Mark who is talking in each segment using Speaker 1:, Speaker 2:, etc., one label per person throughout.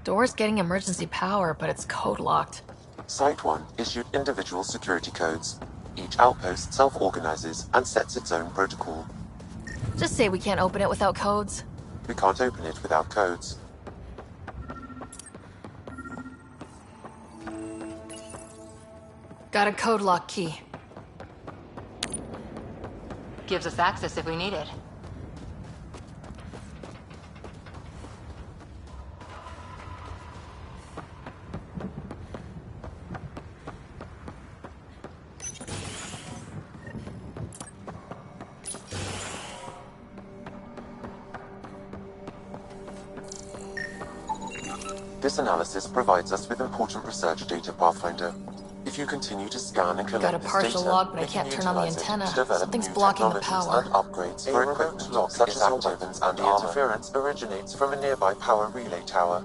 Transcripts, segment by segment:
Speaker 1: Door's getting emergency power, but it's code locked.
Speaker 2: Site 1 issued individual security codes. Each outpost self-organizes and sets its own protocol.
Speaker 1: Just say we can't open it without codes.
Speaker 2: We can't open it without codes.
Speaker 1: Got a code lock key.
Speaker 3: Gives us access if we need it.
Speaker 2: This analysis provides us with important research data, Pathfinder. If you continue to scan and collect
Speaker 1: Got a
Speaker 2: this
Speaker 1: partial
Speaker 2: data,
Speaker 1: log, but I
Speaker 2: we can
Speaker 1: can't turn on the
Speaker 2: utilize it
Speaker 1: antenna.
Speaker 2: to develop
Speaker 1: Something's
Speaker 2: new
Speaker 1: blocking the
Speaker 2: technologies
Speaker 1: power.
Speaker 2: and upgrades for equipment such as active weapons and the interference originates from a nearby power relay tower.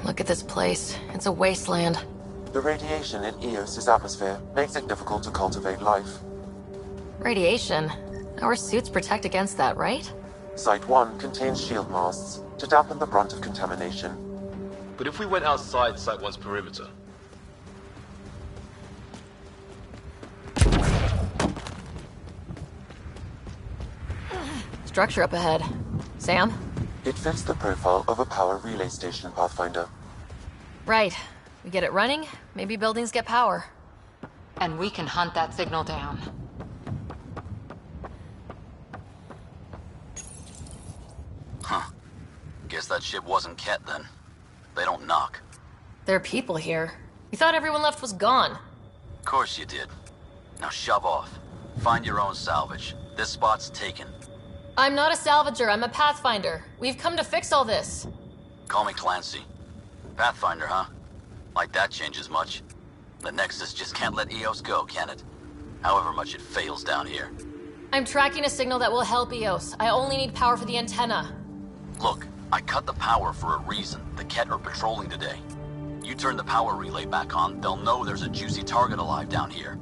Speaker 1: Look at this place. It's a wasteland.
Speaker 2: The radiation in Eos's atmosphere makes it difficult to cultivate life.
Speaker 1: Radiation? Our suits protect against that, right?
Speaker 2: Site 1 contains shield masts to dampen the brunt of contamination.
Speaker 4: But if we went outside Site 1's perimeter?
Speaker 1: Structure up ahead. Sam?
Speaker 2: It fits the profile of a power relay station, Pathfinder.
Speaker 1: Right. We get it running, maybe buildings get power.
Speaker 3: And we can hunt that signal down.
Speaker 5: Huh. Guess that ship wasn't Ket then. They don't knock.
Speaker 1: There are people here. We thought everyone left was gone.
Speaker 5: Of course you did. Now shove off. Find your own salvage. This spot's taken.
Speaker 1: I'm not a salvager, I'm a pathfinder. We've come to fix all this.
Speaker 5: Call me Clancy. Pathfinder, huh? Like that changes much. The Nexus just can't let Eos go, can it? However much it fails down here.
Speaker 1: I'm tracking a signal that will help Eos. I only need power for the antenna.
Speaker 5: Look, I cut the power for a reason. The Ket are patrolling today. You turn the power relay back on, they'll know there's a juicy target alive down here.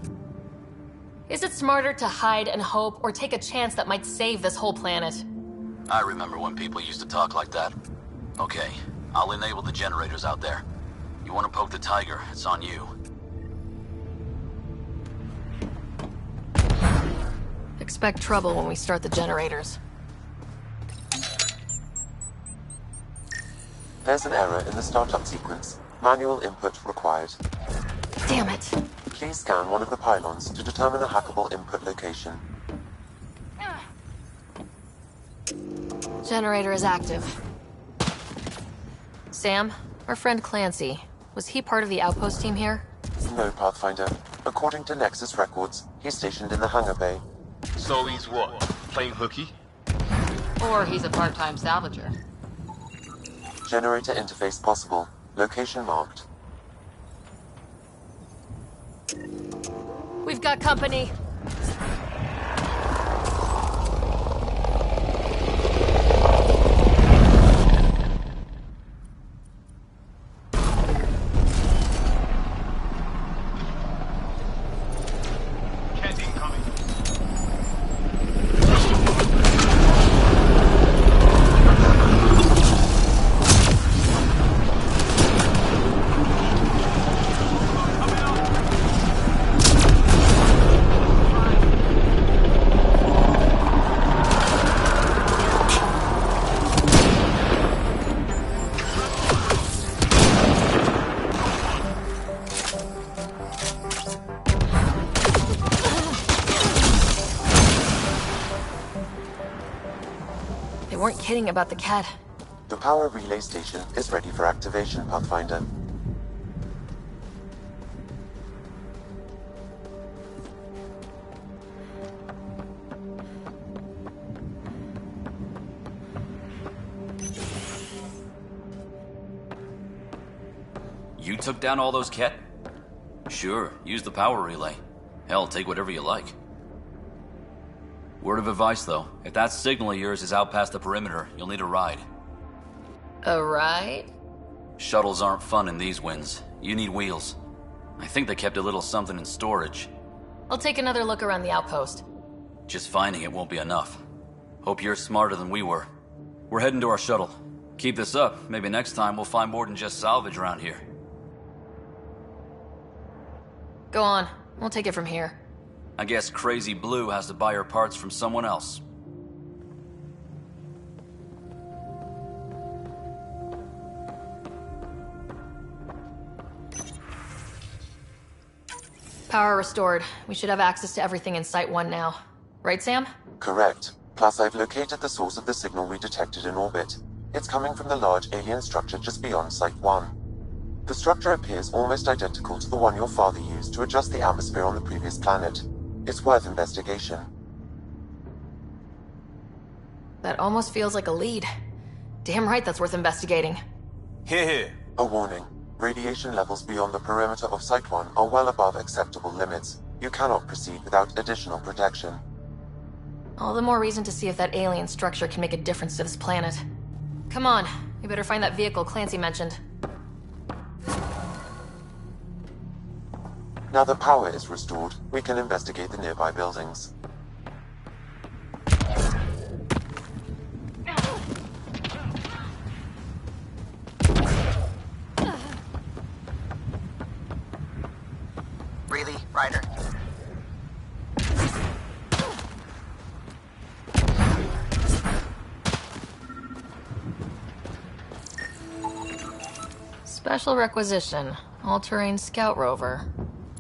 Speaker 1: Is it smarter to hide and hope, or take a chance that might save this whole planet?
Speaker 5: I remember when people used to talk like that. Okay, I'll enable the generators out there. You want to poke the tiger, it's on you.
Speaker 1: Expect trouble when we start the generators.
Speaker 2: There's an error in the startup sequence. Manual input required.
Speaker 1: Damn it.
Speaker 2: Please scan one of the pylons to determine a hackable input location.
Speaker 1: Generator is active. Sam, our friend Clancy, was he part of the outpost team here?
Speaker 2: No, Pathfinder. According to Nexus records, he's stationed in the hangar bay.
Speaker 4: So he's what? Plain hooky?
Speaker 3: Or he's a part-time salvager.
Speaker 2: Generator interface possible. Location marked.
Speaker 1: We've got company. They weren't kidding about the cat.
Speaker 2: The power relay station is ready for activation, Pathfinder.
Speaker 6: You took down all those Ket? Sure, use the power relay. Hell, take whatever you like. Word of advice, though. If that signal of yours is out past the perimeter, you'll need a ride.
Speaker 1: A ride?
Speaker 6: Shuttles aren't fun in these winds. You need wheels. I think they kept a little something in storage.
Speaker 1: I'll take another look around the outpost.
Speaker 6: Just finding it won't be enough. Hope you're smarter than we were. We're heading to our shuttle. Keep this up. Maybe next time we'll find more than just salvage around here.
Speaker 1: Go on. We'll take it from here.
Speaker 6: I guess Crazy Blue has to buy her parts from someone else.
Speaker 1: Power restored. We should have access to everything in Site 1 now. Right, Sam?
Speaker 2: Correct. Plus, I've located the source of the signal we detected in orbit. It's coming from the large alien structure just beyond Site 1. The structure appears almost identical to the one your father used to adjust the atmosphere on the previous planet. It's worth investigation.
Speaker 1: That almost feels like a lead. Damn right that's worth investigating.
Speaker 4: Here, here.
Speaker 2: A warning. Radiation levels beyond the perimeter of Site 1 are well above acceptable limits. You cannot proceed without additional protection.
Speaker 1: All the more reason to see if that alien structure can make a difference to this planet. Come on, we better find that vehicle Clancy mentioned.
Speaker 2: Now that power is restored, we can investigate the nearby buildings.
Speaker 7: Really, Ryder?
Speaker 1: Special requisition. All-terrain scout rover.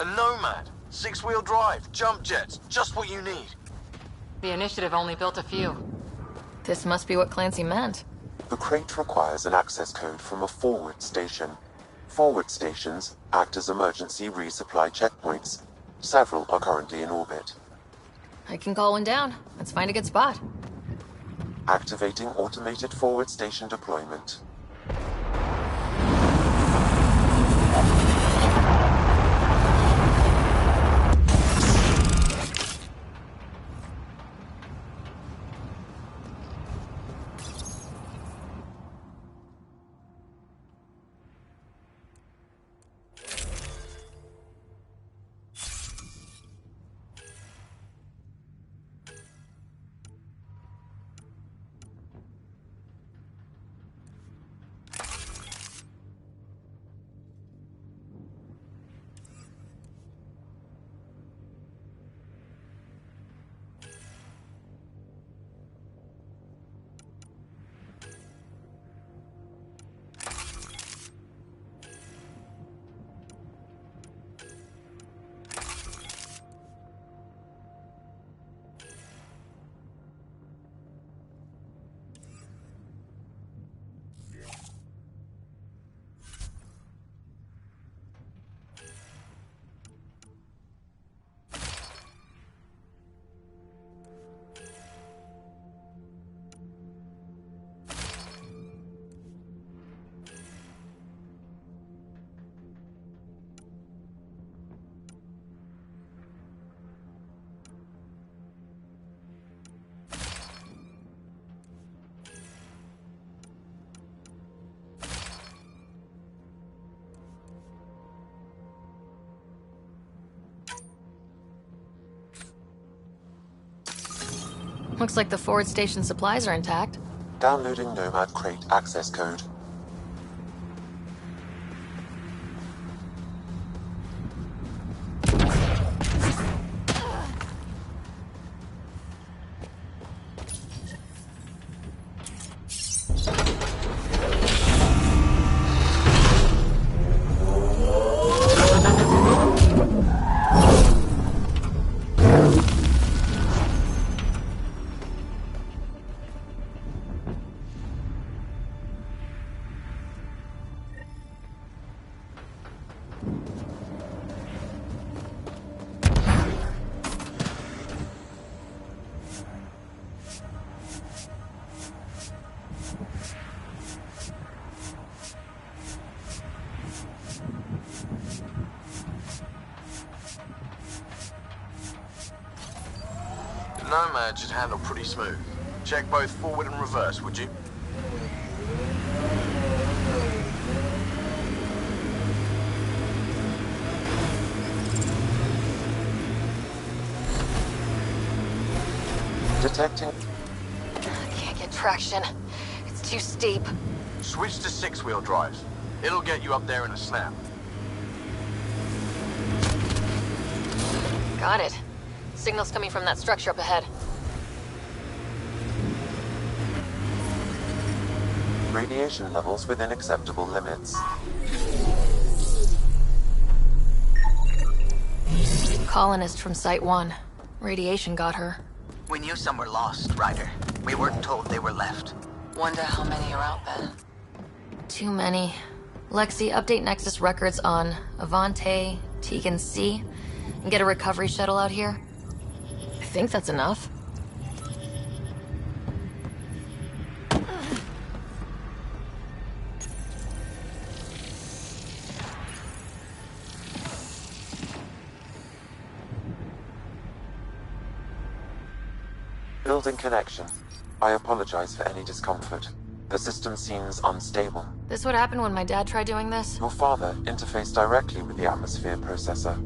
Speaker 8: A Nomad. 6-wheel drive, jump jets, just what you need.
Speaker 3: The initiative only built a few.
Speaker 1: This must be what Clancy meant.
Speaker 2: The crate requires an access code from a forward station. Forward stations act as emergency resupply checkpoints. Several are currently in orbit.
Speaker 1: I can call one down. Let's find a good spot.
Speaker 2: Activating automated forward station deployment.
Speaker 1: Looks like the forward station supplies are intact.
Speaker 2: Downloading Nomad crate access code.
Speaker 8: Nomad should handle pretty smooth. Check both forward and reverse, would you?
Speaker 2: Detecting.
Speaker 1: Can't get traction. too steep.
Speaker 8: Switch to 6-wheel drive. It'll get you up there in a snap.
Speaker 1: Got it. Signal's coming from that structure up ahead.
Speaker 2: Radiation levels within acceptable limits.
Speaker 1: Colonist from Site 1. Radiation got her.
Speaker 7: We knew some were lost, Ryder. We weren't told they were left.
Speaker 3: Wonder how many are out there.
Speaker 1: Too many. Lexi, update Nexus records on Avante, Tegan C, and get a recovery shuttle out here. I think that's enough.
Speaker 2: Building connection. I apologize for any discomfort. The system seems unstable.
Speaker 1: This would happen when my dad tried doing this?
Speaker 2: Your father interfaced directly with the atmosphere processor.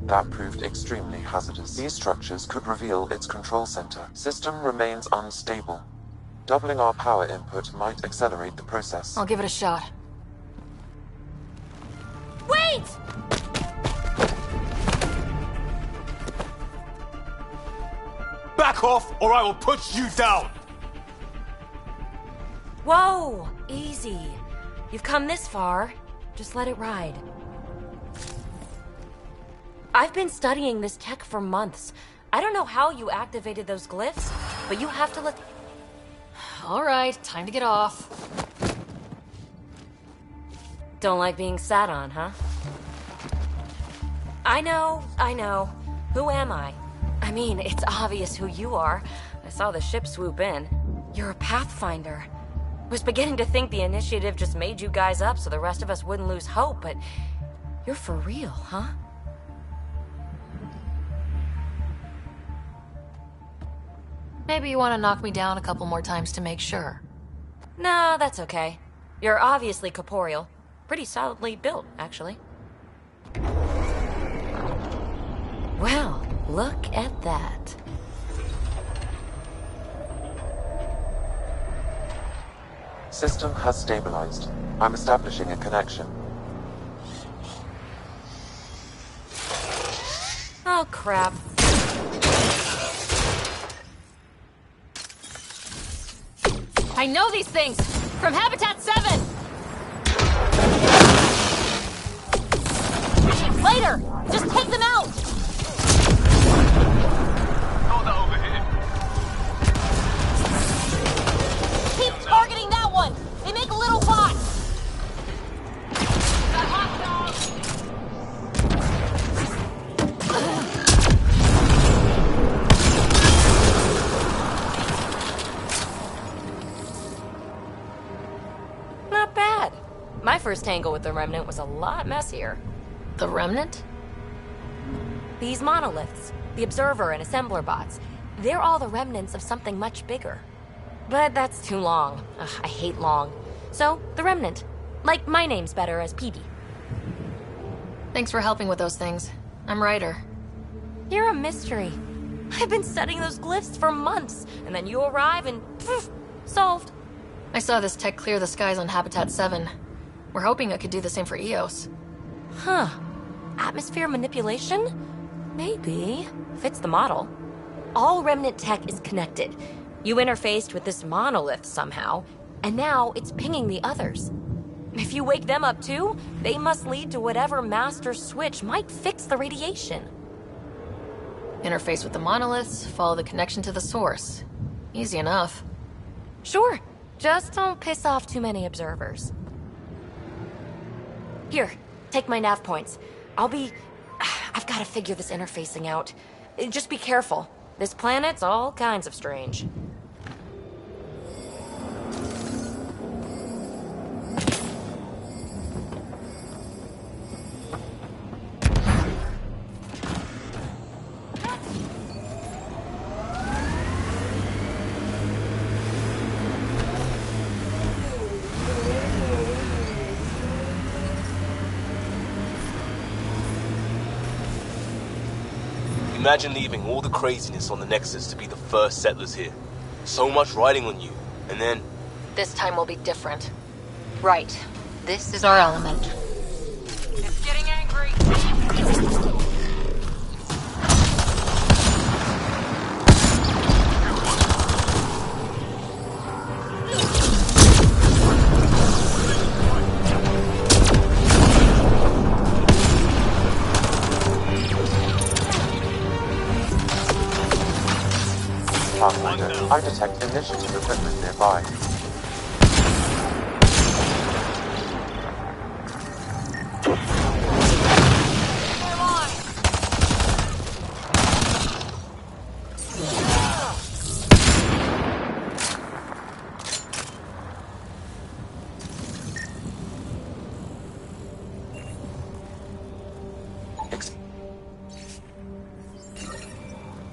Speaker 2: That proved extremely hazardous. These structures could reveal its control center. System remains unstable. Doubling our power input might accelerate the process.
Speaker 1: I'll give it a shot. Wait!
Speaker 9: Back off, or I will put you down!
Speaker 10: Whoa! Easy. You've come this far. Just let it ride. I've been studying this tech for months. I don't know how you activated those glyphs, but you have to let...
Speaker 1: All right, time to get off.
Speaker 10: Don't like being sat on, huh? I know. Who am I? I mean, it's obvious who you are. I saw the ship swoop in. You're a Pathfinder. Was beginning to think the initiative just made you guys up so the rest of us wouldn't lose hope, but you're for real, huh?
Speaker 1: Maybe you want to knock me down a couple more times to make sure.
Speaker 10: No, that's okay. You're obviously corporeal. Pretty solidly built, actually. Well, look at that.
Speaker 2: System has stabilized. I'm establishing a connection.
Speaker 10: Oh, crap.
Speaker 1: I know these things! From Habitat 7! Later! Just take them out!
Speaker 4: Hold that over here.
Speaker 1: Keep targeting that one! They make little bots!
Speaker 10: Not bad. My first tangle with the Remnant was a lot messier.
Speaker 1: The Remnant?
Speaker 10: These monoliths, the Observer and Assembler bots, they're all the remnants of something much bigger. But that's too long. Ugh, I hate long. So, the Remnant. Like, my name's better as Peavy.
Speaker 1: Thanks for helping with those things. I'm Ryder.
Speaker 10: You're a mystery. I've been studying those glyphs for months, and then you arrive and poof, solved.
Speaker 1: I saw this tech clear the skies on Habitat 7. We're hoping it could do the same for EOS.
Speaker 10: Huh. Atmosphere manipulation? Maybe. Fits the model. All Remnant tech is connected. You interfaced with this monolith somehow, and now it's pinging the others. If you wake them up too, they must lead to whatever master switch might fix the radiation.
Speaker 1: Interface with the monoliths, follow the connection to the source. Easy enough.
Speaker 10: Sure. Just don't piss off too many observers. Here, take my nav points. I've got to figure this interfacing out. Just be careful. This planet's all kinds of strange.
Speaker 4: Imagine leaving all the craziness on the Nexus to be the first settlers here. So much riding on you, and then
Speaker 1: This time will be different.
Speaker 11: Right. This is our element.
Speaker 3: It's getting angry.
Speaker 2: Pathfinder, I detect initiative equipment nearby.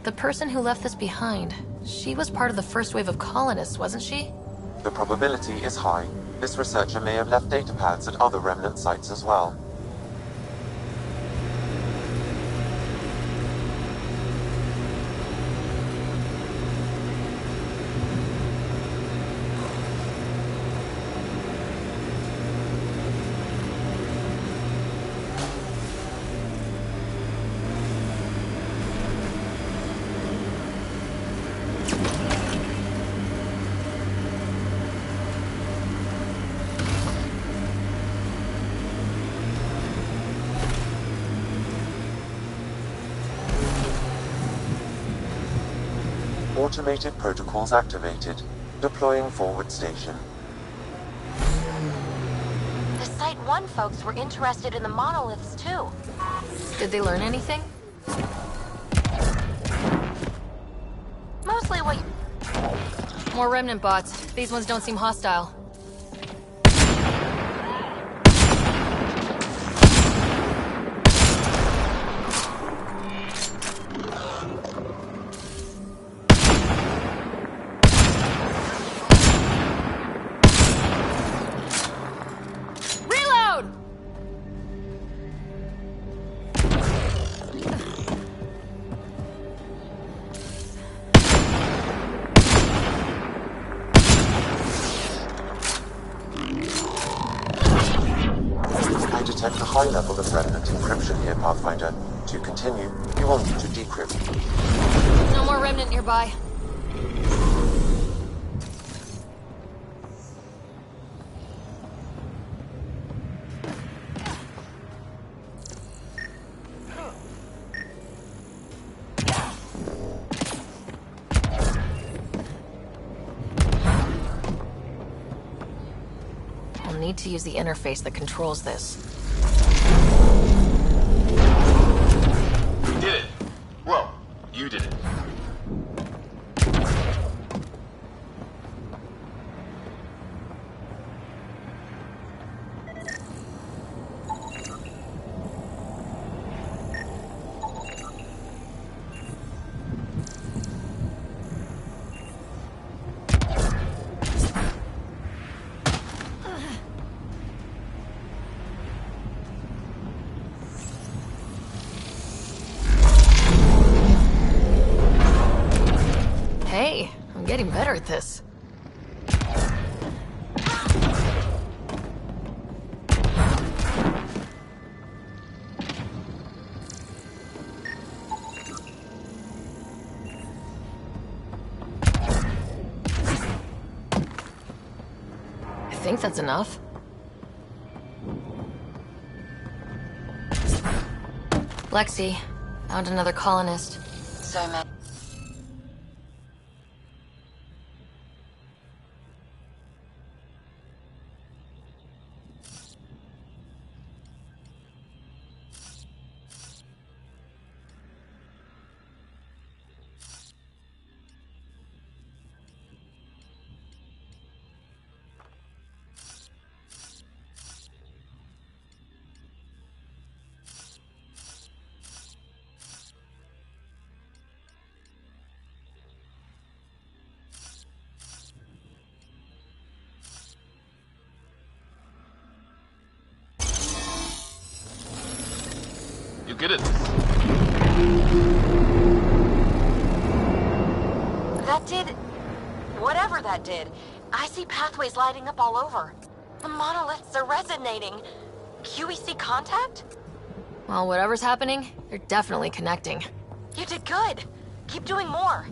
Speaker 1: The person who left this behind, she was part of the first wave of colonists, wasn't she?
Speaker 2: The probability is high. This researcher may have left data paths at other remnant sites as well. Automated protocols activated. Deploying forward station.
Speaker 10: The Site 1 folks were interested in the monoliths, too.
Speaker 1: Did they learn anything?
Speaker 10: Mostly what you...
Speaker 1: More remnant bots. These ones don't seem hostile.
Speaker 2: Detect a high level of remnant encryption here, Pathfinder. To continue, you will need to decrypt.
Speaker 1: No more remnant nearby. I'll need to use the interface that controls this.
Speaker 9: We did it. Well, you did it.
Speaker 1: Hey, I'm getting better at this. I think that's enough. Lexi, found another colonist.
Speaker 3: So many.
Speaker 9: You get it.
Speaker 10: That did... whatever that did. I see pathways lighting up all over. The monoliths are resonating. QEC contact?
Speaker 1: Well, whatever's happening, they're definitely connecting.
Speaker 10: You did good. Keep doing more.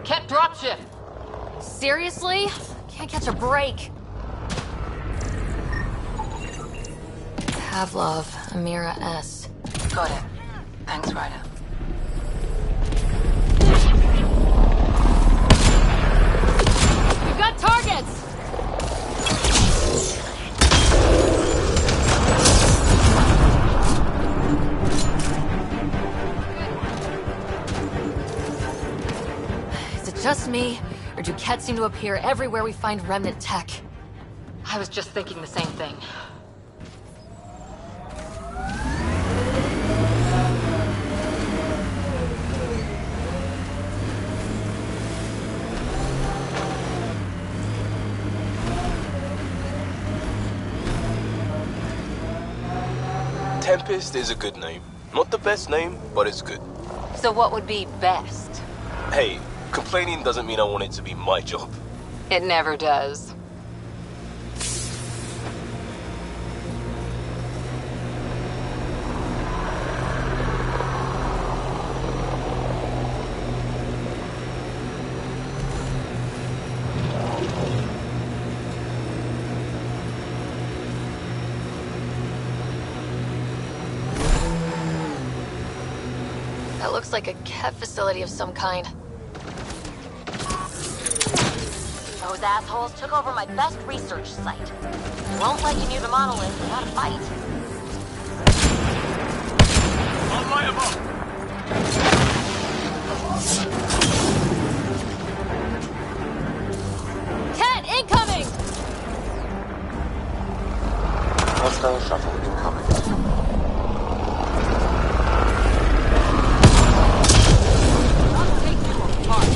Speaker 11: Ket dropship.
Speaker 1: Seriously? Can't catch a break. Pavlov, Amira S.
Speaker 3: Got it. Thanks, Ryder.
Speaker 1: We've got targets! Is it just me, or do Ket seem to appear everywhere we find remnant tech?
Speaker 11: I was just thinking the same thing.
Speaker 4: Tempest is a good name. Not the best name, but it's good.
Speaker 11: So what would be best?
Speaker 4: Hey, complaining doesn't mean I want it to be my job.
Speaker 11: It never does.
Speaker 1: That looks like a Ket facility of some kind.
Speaker 10: Those assholes took over my best research site. Won't let you near the monolith without a fight.
Speaker 9: I'll light 'em up.
Speaker 1: Ket, incoming!
Speaker 2: Hostile shuttle incoming.
Speaker 11: I'll take you apart.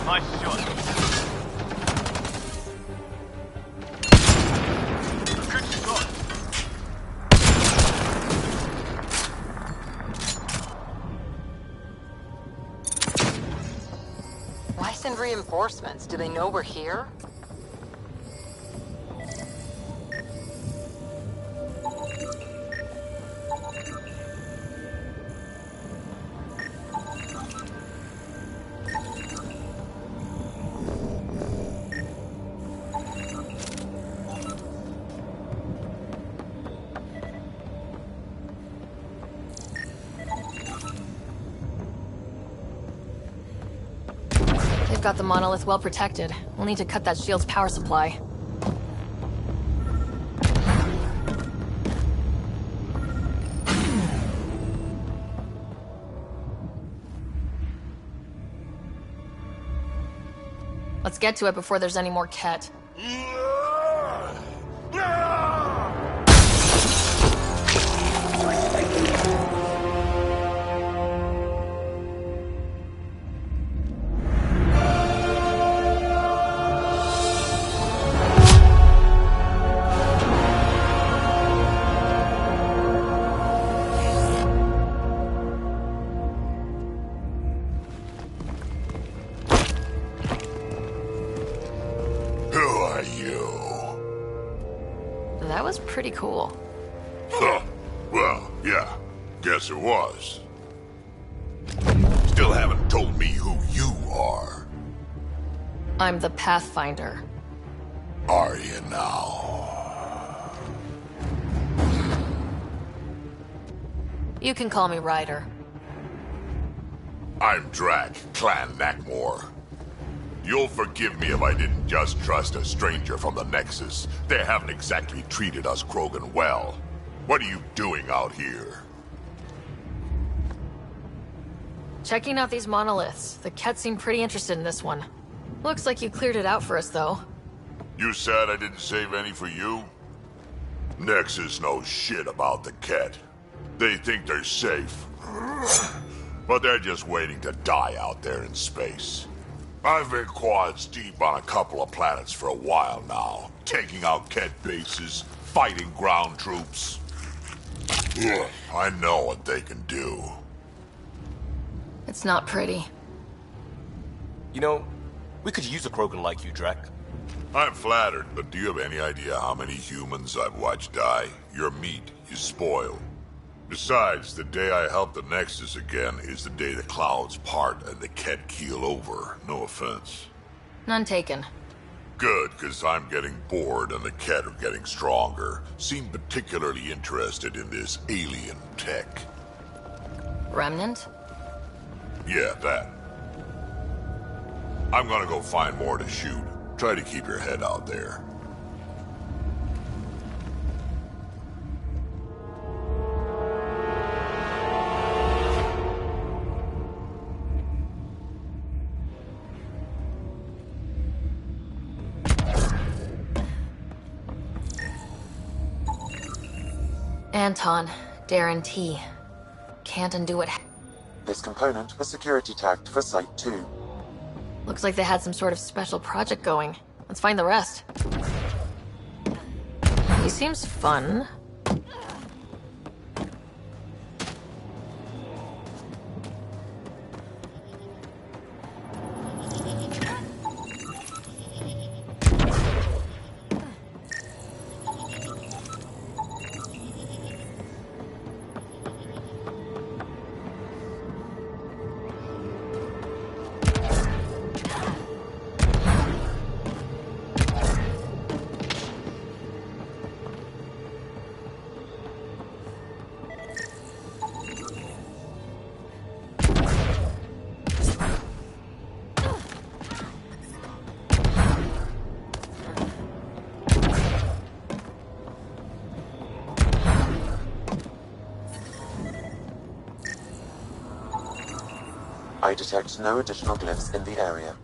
Speaker 9: Nice shot. Good shot.
Speaker 11: Why send reinforcements? Do they know we're here?
Speaker 1: They've got the monolith well protected. We'll need to cut that shield's power supply. Let's get to it before there's any more Ket. That was pretty cool.
Speaker 12: Huh. Well, yeah. Guess it was. Still haven't told me who you are.
Speaker 1: I'm the Pathfinder.
Speaker 12: Are you now?
Speaker 1: You can call me Ryder.
Speaker 12: I'm Drac, Clan Nakmor. You'll forgive me if I didn't just trust a stranger from the Nexus. They haven't exactly treated us Krogan well. What are you doing out here?
Speaker 1: Checking out these monoliths. The Ket seem pretty interested in this one. Looks like you cleared it out for us, though.
Speaker 12: You said I didn't save any for you? Nexus knows shit about the Ket. They think they're safe. But they're just waiting to die out there in space. I've been quads deep on a couple of planets for a while now, taking out Ket bases, fighting ground troops. I know what they can do.
Speaker 1: It's not pretty.
Speaker 4: You know, we could use a Krogan like you, Drek.
Speaker 12: I'm flattered, but do you have any idea how many humans I've watched die? Your meat is spoiled. Besides, the day I help the Nexus again is the day the clouds part and the Ket keel over. No offense.
Speaker 1: None taken.
Speaker 12: Good, because I'm getting bored and the Ket are getting stronger. Seem particularly interested in this alien tech.
Speaker 1: Remnant?
Speaker 12: Yeah, that. I'm gonna go find more to shoot. Try to keep your head out there.
Speaker 1: Anton, Darren T. Can't undo it.
Speaker 2: This component was security tagged for Site 2.
Speaker 1: Looks like they had some sort of special project going. Let's find the rest. He seems fun.
Speaker 2: I detect no additional glyphs in the area.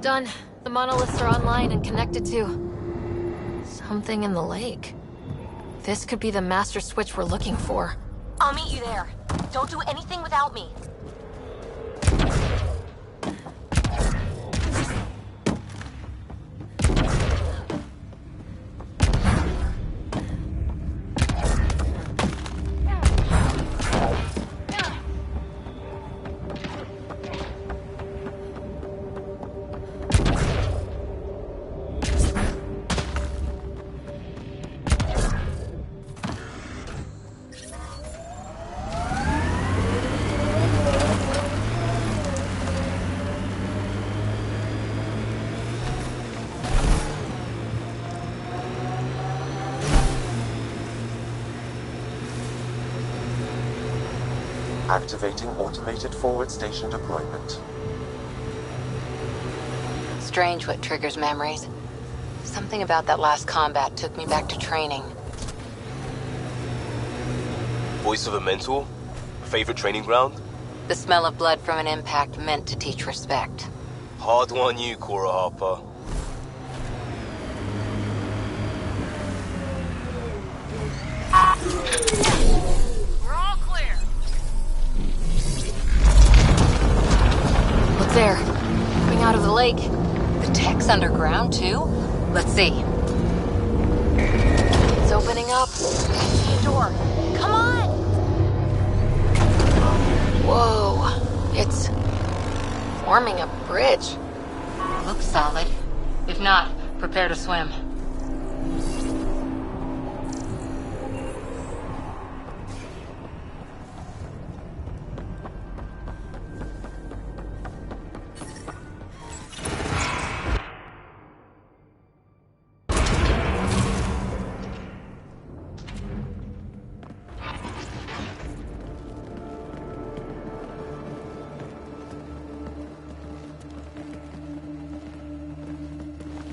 Speaker 1: Done. The monoliths are online and connected to something in the lake. This could be the master switch we're looking for.
Speaker 10: I'll meet you there. Don't do anything without me.
Speaker 2: Activating automated forward station deployment.
Speaker 11: Strange what triggers memories. Something about that last combat took me back to training.
Speaker 4: Voice of a mentor? Favorite training ground?
Speaker 11: The smell of blood from an impact meant to teach respect.
Speaker 4: Hard one you, Cora Harper.
Speaker 11: We're all clear.
Speaker 1: Look there. Coming out of the lake.
Speaker 11: The tech's underground, too? Let's see.
Speaker 1: It's opening up.
Speaker 10: Door. Come on!
Speaker 1: Whoa. It's forming a bridge.
Speaker 11: Looks solid. If not, prepare to swim.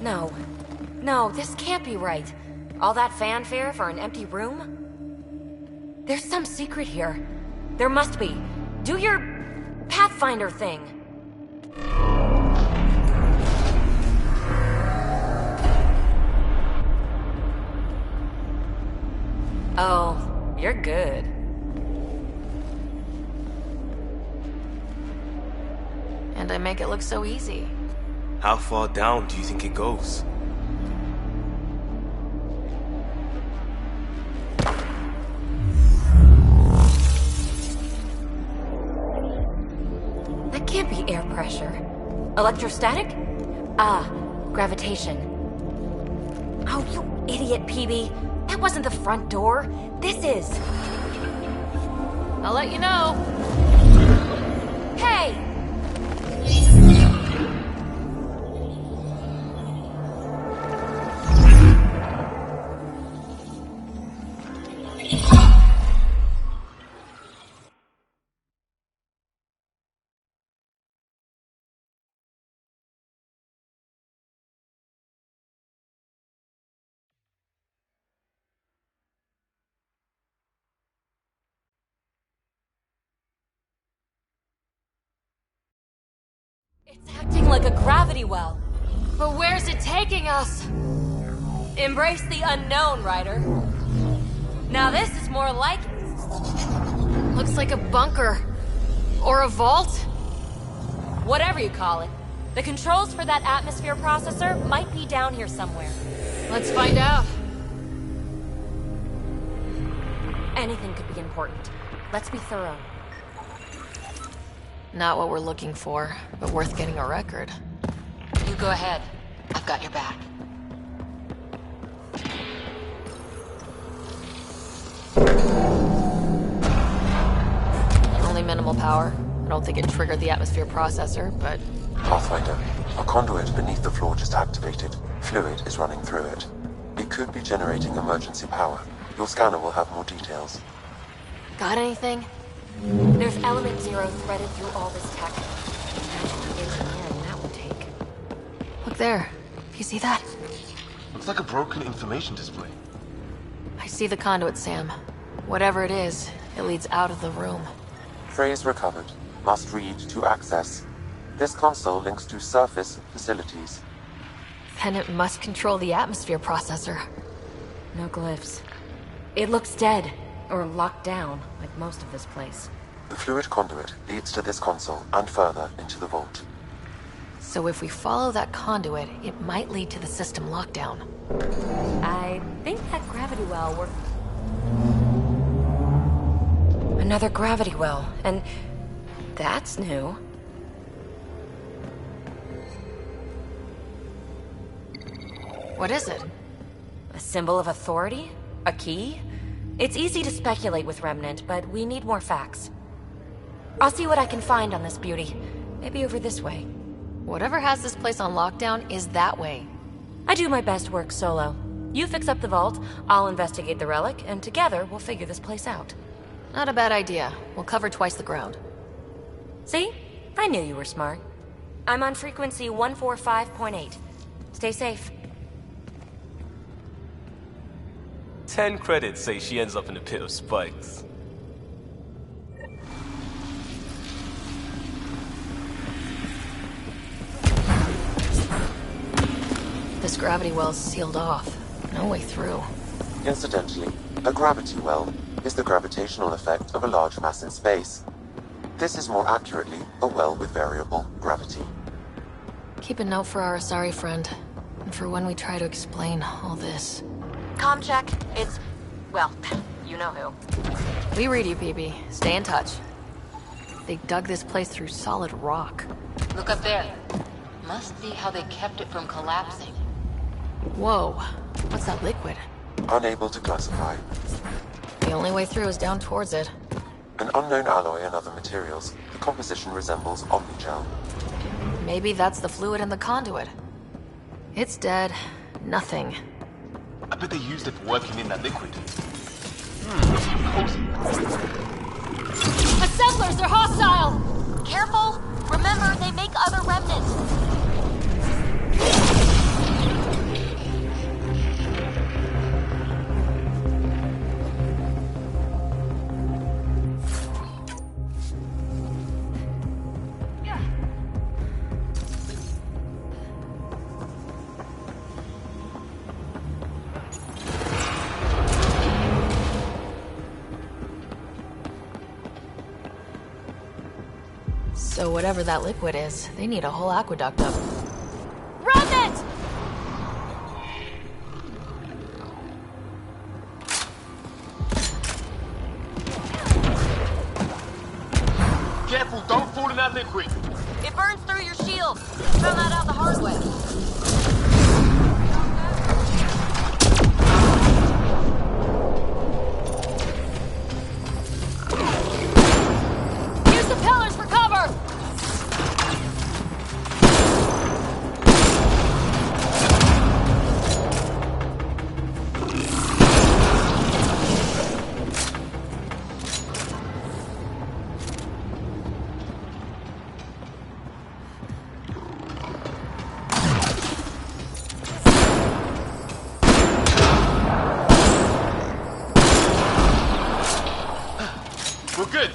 Speaker 10: No. No, this can't be right. All that fanfare for an empty room? There's some secret here. There must be. Do your Pathfinder thing. Oh, you're good.
Speaker 1: And I make it look so easy.
Speaker 4: How far down do you think it goes?
Speaker 10: That can't be air pressure. Electrostatic? Ah, gravitation. Oh, you idiot, PB. That wasn't the front door. This is.
Speaker 1: I'll let you know.
Speaker 10: Hey! It's acting like a gravity well.
Speaker 1: But where's it taking us?
Speaker 10: Embrace the unknown, Ryder. Now this is more like it.
Speaker 1: Looks like a bunker. Or a vault?
Speaker 10: Whatever you call it. The controls for that atmosphere processor might be down here somewhere.
Speaker 1: Let's find out.
Speaker 10: Anything could be important. Let's be thorough.
Speaker 1: Not what we're looking for, but worth getting a record.
Speaker 11: You go ahead. I've got your back.
Speaker 1: Only minimal power. I don't think it triggered the atmosphere processor, but...
Speaker 2: Pathfinder, a conduit beneath the floor just activated. Fluid is running through it. It could be generating emergency power. Your scanner will have more details.
Speaker 1: Got anything?
Speaker 10: There's element 0 threaded through all this tech. Engineering that would take.
Speaker 1: Look there. You see that?
Speaker 9: Looks like a broken information display.
Speaker 1: I see the conduit, Sam. Whatever it is, it leads out of the room.
Speaker 2: Phrase recovered. Must read to access. This console links to surface facilities.
Speaker 1: Then it must control the atmosphere processor.
Speaker 10: No glyphs. It looks dead. Or locked down, like most of this place.
Speaker 2: The fluid conduit leads to this console and further into the vault.
Speaker 1: So if we follow that conduit, it might lead to the system lockdown.
Speaker 10: I think that gravity well worked. Another gravity well, and that's new.
Speaker 1: What is it?
Speaker 10: A symbol of authority? A key? It's easy to speculate with Remnant, but we need more facts. I'll see what I can find on this beauty. Maybe over this way.
Speaker 1: Whatever has this place on lockdown is that way.
Speaker 10: I do my best work solo. You fix up the vault, I'll investigate the relic, and together we'll figure this place out.
Speaker 1: Not a bad idea. We'll cover twice the ground.
Speaker 10: See? I knew you were smart. I'm on frequency 145.8. Stay safe.
Speaker 4: 10 credits say she ends up in a pit of spikes.
Speaker 1: This gravity well's sealed off. No way through.
Speaker 2: Incidentally, a gravity well is the gravitational effect of a large mass in space. This is more accurately a well with variable gravity.
Speaker 1: Keep a note for our Asari friend, and for when we try to explain all this.
Speaker 10: Comm check. It's... well, you know who.
Speaker 1: We read you, PB. Stay in touch. They dug this place through solid rock.
Speaker 11: Look up there. Must be how they kept it from collapsing.
Speaker 1: Whoa. What's that liquid?
Speaker 2: Unable to classify.
Speaker 1: The only way through is down towards it.
Speaker 2: An unknown alloy and other materials. The composition resembles omnigel.
Speaker 1: Maybe that's the fluid in the conduit. It's dead. Nothing.
Speaker 9: I bet they used it for working in that liquid.
Speaker 10: Assemblers are hostile! Careful! Remember, they make other remnants.
Speaker 1: So whatever that liquid is, they need a whole aqueduct up.
Speaker 10: Remnant!
Speaker 9: Careful, don't fall in that liquid.
Speaker 10: It burns through your shield. Found that out the hard way. Use the pillars for cover!
Speaker 9: We're good.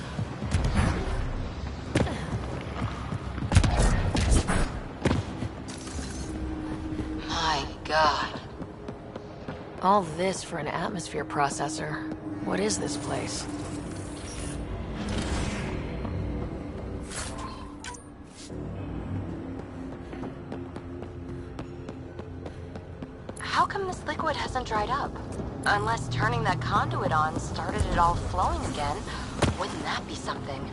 Speaker 11: My God.
Speaker 1: All this for an atmosphere processor. What is this place?
Speaker 11: How come this liquid hasn't dried up? Unless turning that conduit on started it all flowing again. Wouldn't that be something?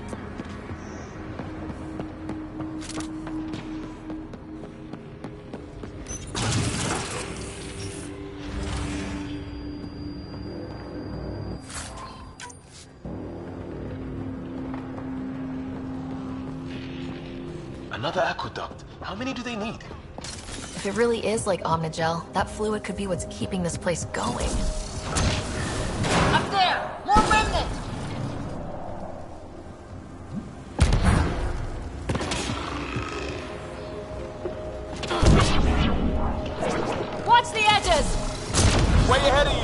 Speaker 9: Another aqueduct. How many do they need?
Speaker 1: If it really is like Omnigel, that fluid could be what's keeping this place going.
Speaker 10: Up there! More remnant! Watch the edges!
Speaker 9: Way ahead of you.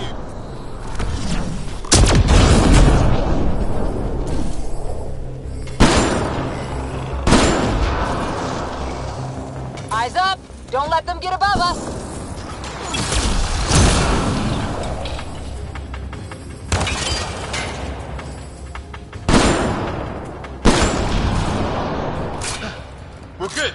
Speaker 10: Eyes up! Don't let them get above us!
Speaker 9: We're good.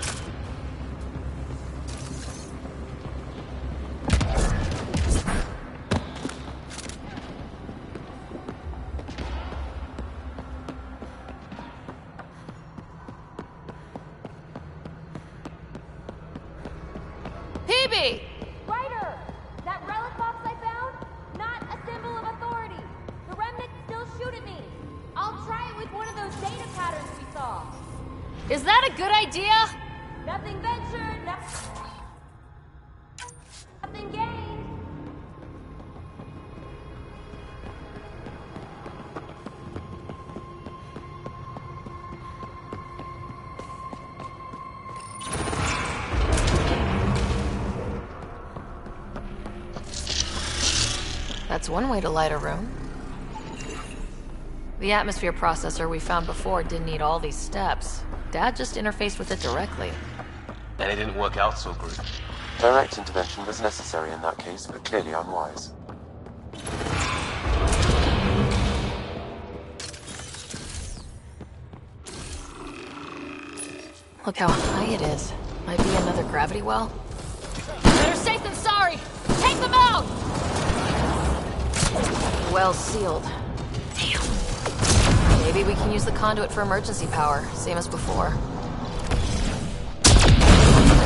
Speaker 10: PB!
Speaker 13: Ryder! That relic box I found? Not a symbol of authority. The remnants still shoot at me. I'll try it with one of those data patterns we saw.
Speaker 10: Is that a good idea?
Speaker 13: Nothing ventured, nothing gained.
Speaker 1: That's one way to light a room. The atmosphere processor we found before didn't need all these steps. Dad just interfaced with it directly.
Speaker 9: And it didn't work out so good.
Speaker 2: Direct intervention was necessary in that case, but clearly unwise.
Speaker 1: Look how high it is. Might be another gravity well.
Speaker 10: Better safe than sorry! Take them out!
Speaker 1: Well sealed. Damn. Maybe we can use the conduit for emergency power, same as before.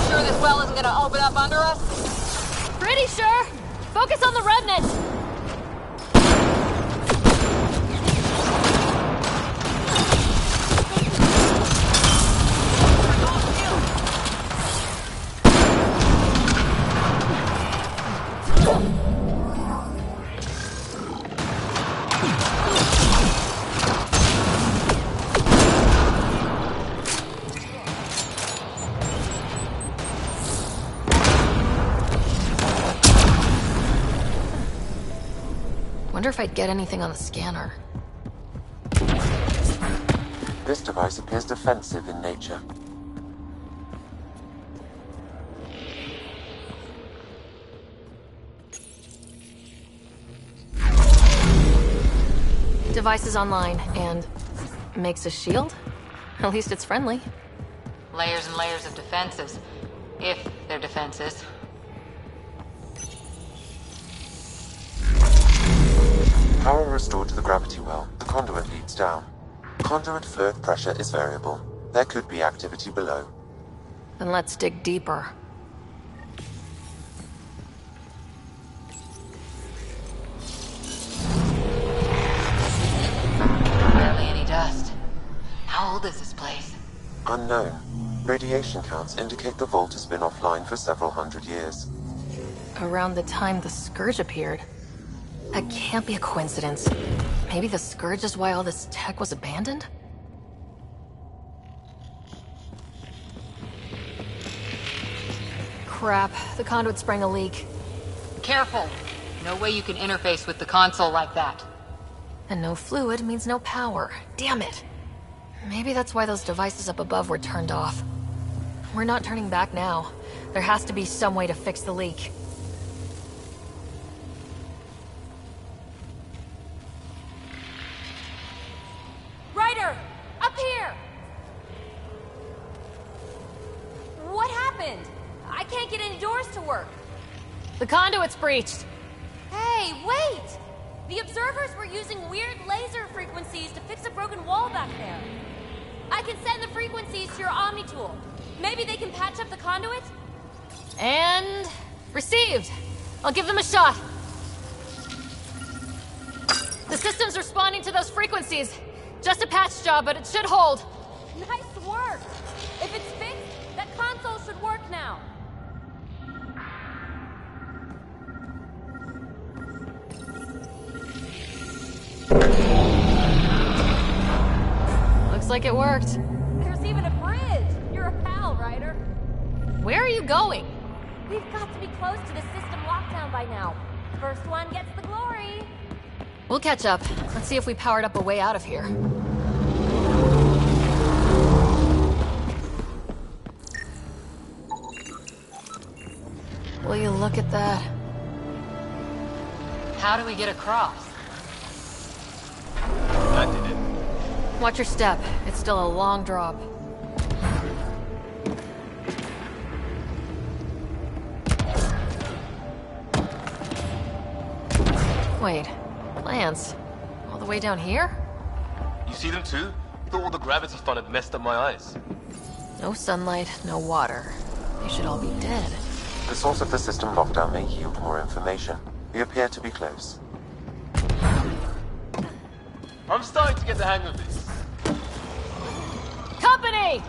Speaker 10: Sure this well isn't gonna open up under us? Pretty sure! Focus on the remnant!
Speaker 1: Wonder if I'd get anything on the scanner.
Speaker 2: This device appears defensive in nature.
Speaker 1: Device is online and makes a shield? At least it's friendly.
Speaker 3: Layers and layers of defenses. If they're defenses.
Speaker 2: Power restored to the gravity well. The conduit leads down. Conduit fluid pressure is variable. There could be activity below.
Speaker 1: Then let's dig deeper.
Speaker 3: Barely any dust. How old is this place?
Speaker 2: Unknown. Radiation counts indicate the vault has been offline for several hundred years.
Speaker 1: Around the time the Scourge appeared. That can't be a coincidence. Maybe the Scourge is why all this tech was abandoned? Crap, the conduit sprang a leak.
Speaker 3: Careful! No way you can interface with the console like that.
Speaker 1: And no fluid means no power. Damn it! Maybe that's why those devices up above were turned off. We're not turning back now. There has to be some way to fix the leak.
Speaker 13: Ryder! Up here! What happened? I can't get any doors to work.
Speaker 1: The conduit's breached!
Speaker 13: Hey, wait! The observers were using weird laser frequencies to fix a broken wall back there. I can send the frequencies to your Omni tool. Maybe they can patch up the conduit?
Speaker 1: And... received! I'll give them a shot. The system's responding to those frequencies. Just a patch job, but it should hold.
Speaker 13: Nice work! If it's fixed, that console should work now.
Speaker 1: Looks like it worked.
Speaker 13: There's even a bridge! You're a pal, Ryder.
Speaker 1: Where are you going?
Speaker 13: We've got to be close to the system lockdown by now. First one gets the glory.
Speaker 1: We'll catch up. Let's see if we powered up a way out of here. Will you look at that?
Speaker 3: How do we get across?
Speaker 4: That did it.
Speaker 1: Watch your step. It's still a long drop. Wait, plants? All the way down here?
Speaker 4: You see them too? Thought all the gravity fun had messed up my eyes.
Speaker 1: No sunlight, no water. They should all be dead.
Speaker 2: The source of the system lockdown may yield more information. We appear to be close.
Speaker 4: I'm starting to get the hang of this.
Speaker 1: Company!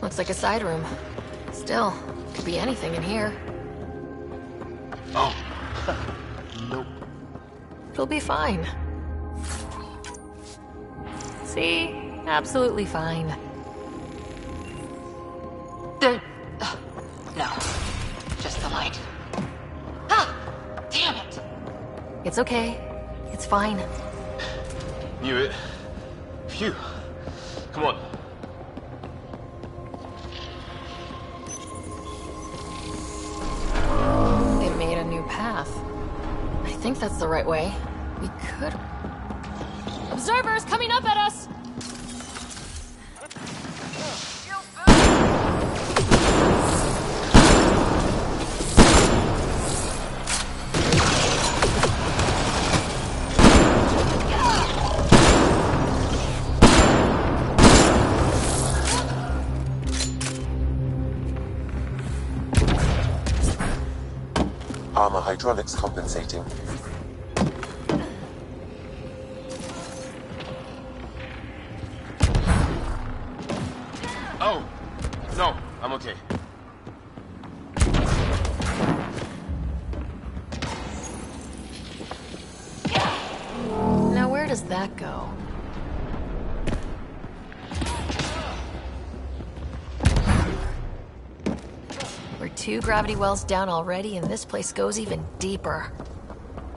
Speaker 1: Looks like a side room. Still, could be anything in here.
Speaker 9: Oh. Nope.
Speaker 1: It'll be fine. See? Absolutely fine.
Speaker 3: No. Just the light. Ah! Damn it!
Speaker 1: It's okay. It's fine.
Speaker 4: Knew it. Phew. Come on.
Speaker 1: They made a new path. I think that's the right way. We could... Observers coming up at us!
Speaker 2: Armor hydraulics compensating.
Speaker 9: Oh! No, I'm okay.
Speaker 1: Now where does that go? We're 2 gravity wells down already, and this place goes even deeper.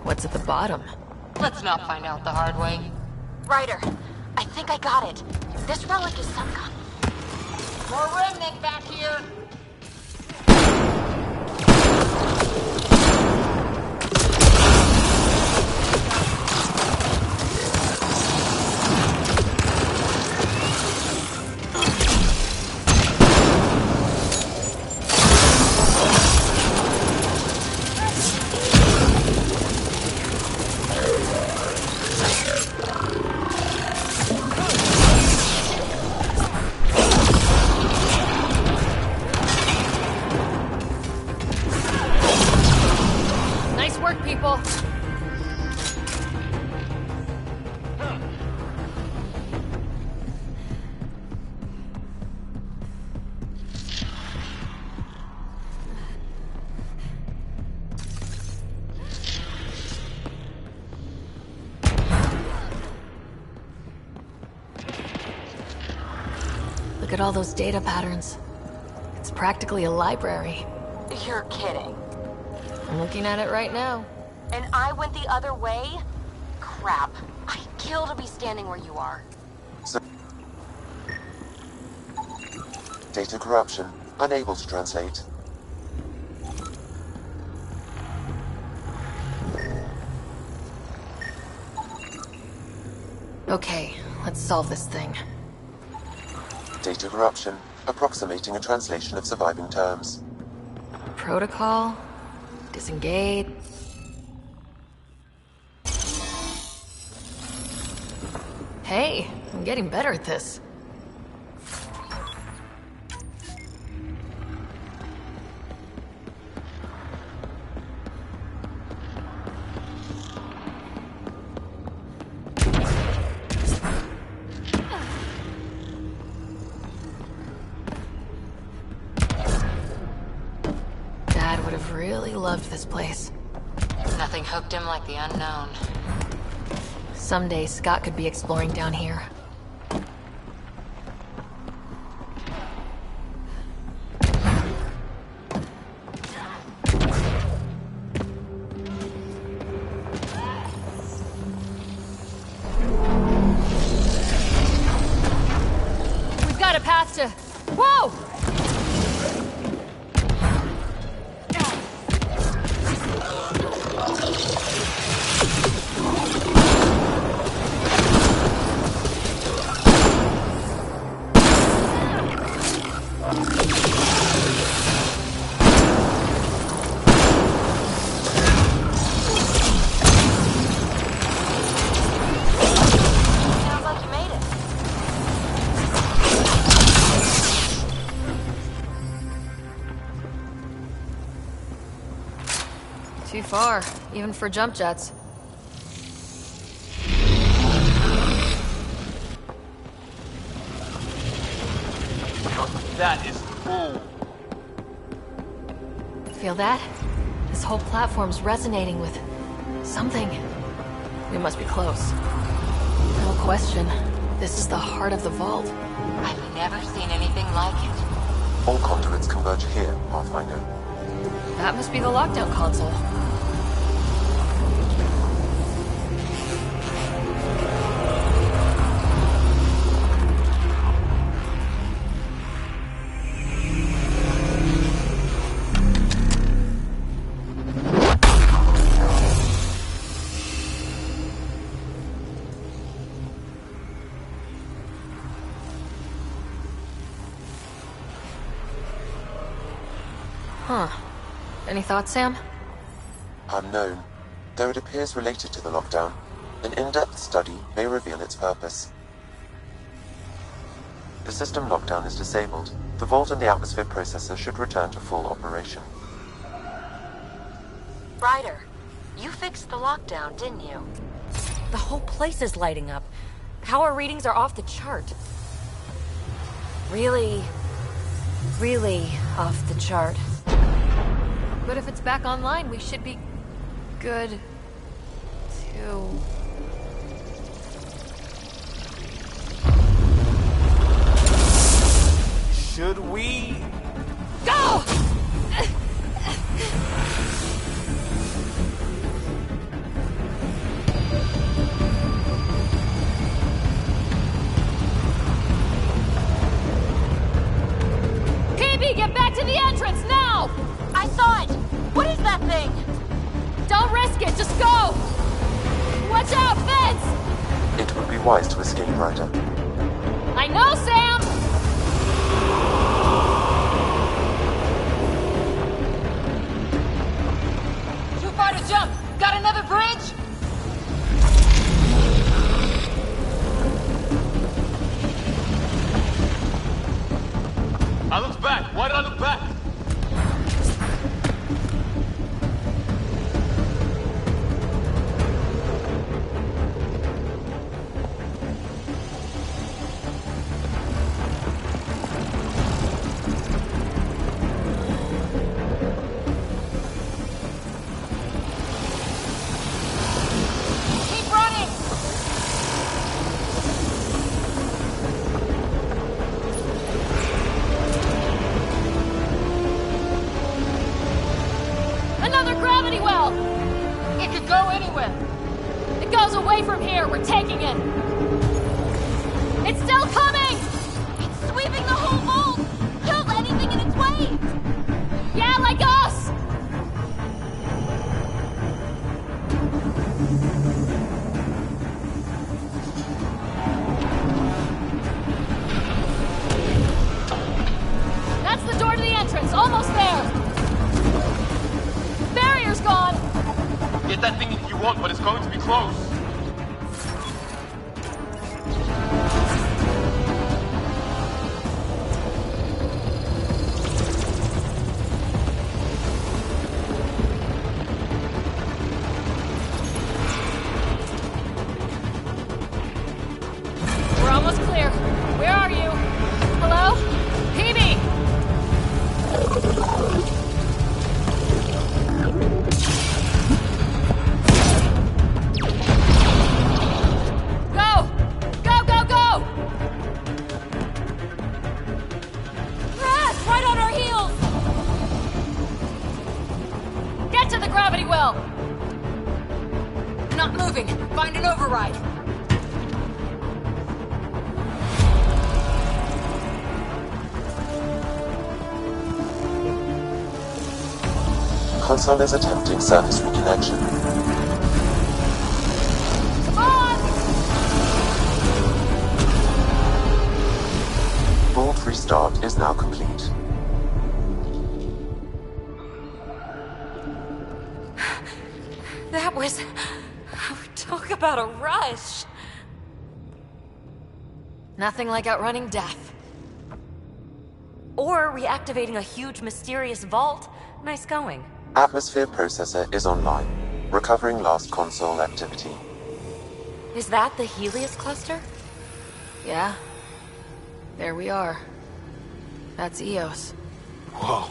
Speaker 1: What's at the bottom?
Speaker 3: Let's not find out the hard way.
Speaker 11: Ryder, I think I got it. This relic is some kind.
Speaker 3: More remnant back here!
Speaker 1: People. Look at all those data patterns. It's practically a library.
Speaker 11: You're kidding.
Speaker 1: I'm looking at it right now.
Speaker 11: And I went the other way? Crap. I'd kill to be standing where you are.
Speaker 2: Data corruption. Unable to translate.
Speaker 1: Okay, let's solve this thing.
Speaker 2: Data corruption. Approximating a translation of surviving terms.
Speaker 1: Protocol. Disengage. Hey, I'm getting better at this. Dad would have really loved this place.
Speaker 3: Nothing hooked him like the unknown.
Speaker 1: Someday Scott could be exploring down here. We've got a path to... Whoa! Too far, even for jump jets.
Speaker 9: That is cool.
Speaker 1: Feel that? This whole platform's resonating with something. We must be close. No question. This is the heart of the vault.
Speaker 3: I've never seen anything like it.
Speaker 2: All conduits converge here, Pathfinder.
Speaker 1: That must be the lockdown console. Huh. Any thoughts, Sam?
Speaker 2: Unknown. Though it appears related to the lockdown, an in-depth study may reveal its purpose. The system lockdown is disabled. The vault and the atmosphere processor should return to full operation.
Speaker 11: Ryder, you fixed the lockdown, didn't you?
Speaker 10: The whole place is lighting up. Power readings are off the chart. Really off the chart.
Speaker 1: But if it's back online, we should be good too.
Speaker 4: Should we?
Speaker 1: Go! PB, get back to the entrance now!
Speaker 11: I saw it! What is that thing?
Speaker 1: Don't risk it, just go! Watch out, fence!
Speaker 2: It would be wise to escape, Ryder.
Speaker 1: I know, Sam!
Speaker 3: Too far to jump! Got another bridge?
Speaker 9: I looked back. Why did I look back?
Speaker 3: Keep running!
Speaker 1: Another gravity well!
Speaker 3: It could go anywhere.
Speaker 1: It goes away from here, we're taking it! It's still coming!
Speaker 13: It's sweeping the whole vault! Killed anything in its way!
Speaker 1: Yeah, like us! That's the door to the entrance, almost there! Barrier's gone!
Speaker 9: Get that thing if you want, but it's going to be close.
Speaker 1: We're almost clear. Where are you? Hello? PB! Go! Go, go, go!
Speaker 13: Rat! Right on our heels!
Speaker 1: Get to the gravity well!
Speaker 3: Not moving. Find an override.
Speaker 2: Console is attempting surface reconnection.
Speaker 1: Come on!
Speaker 2: Vault restart is now complete.
Speaker 10: That was... Talk about a rush.
Speaker 1: Nothing like outrunning death.
Speaker 10: Or reactivating a huge mysterious vault. Nice going.
Speaker 2: Atmosphere processor is online, recovering last console activity.
Speaker 10: Is that the Helios cluster?
Speaker 1: Yeah. There we are. That's Eos.
Speaker 4: Whoa.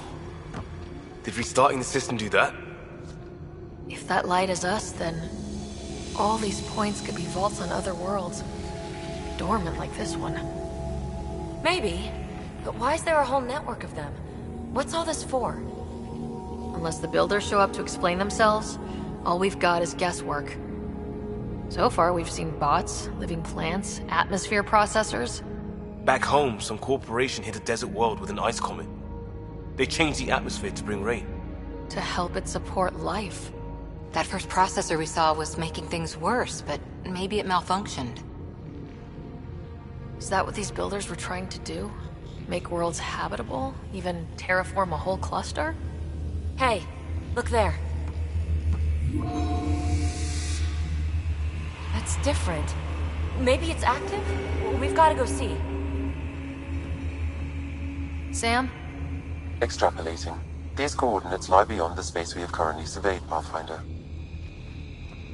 Speaker 4: Did restarting the system do that?
Speaker 1: If that light is us, then all these points could be vaults on other worlds. Dormant like this one.
Speaker 10: Maybe. But why is there a whole network of them? What's all this for?
Speaker 1: Unless the builders show up to explain themselves, all we've got is guesswork. So far, we've seen bots, living plants, atmosphere processors.
Speaker 4: Back home, some corporation hit a desert world with an ice comet. They changed the atmosphere to bring rain.
Speaker 1: To help it support life.
Speaker 3: That first processor we saw was making things worse, but maybe it malfunctioned.
Speaker 1: Is that what these builders were trying to do? Make worlds habitable? Even terraform a whole cluster?
Speaker 10: Hey, look there. That's different. Maybe it's active? We've got to go see.
Speaker 1: Sam?
Speaker 2: Extrapolating. These coordinates lie beyond the space we have currently surveyed, Pathfinder.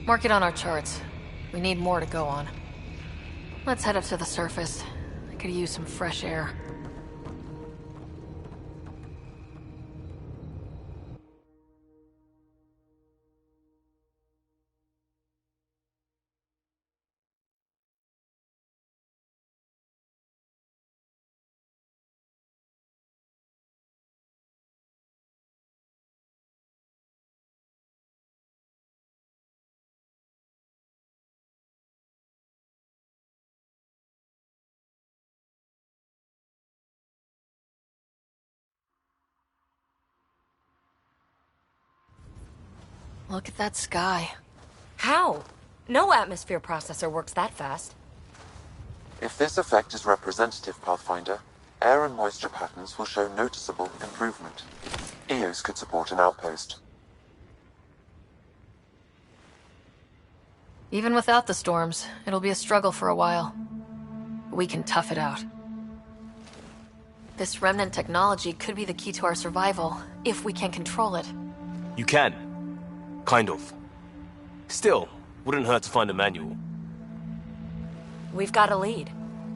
Speaker 1: Mark it on our charts. We need more to go on. Let's head up to the surface. I could use some fresh air. Look at that sky.
Speaker 10: How? No atmosphere processor works that fast.
Speaker 2: If this effect is representative, Pathfinder, air and moisture patterns will show noticeable improvement. EOS could support an outpost.
Speaker 1: Even without the storms, it'll be a struggle for a while. We can tough it out. This remnant technology could be the key to our survival, if we can control it.
Speaker 4: You can. Kind of. Still, wouldn't hurt to find a manual.
Speaker 10: We've got a lead.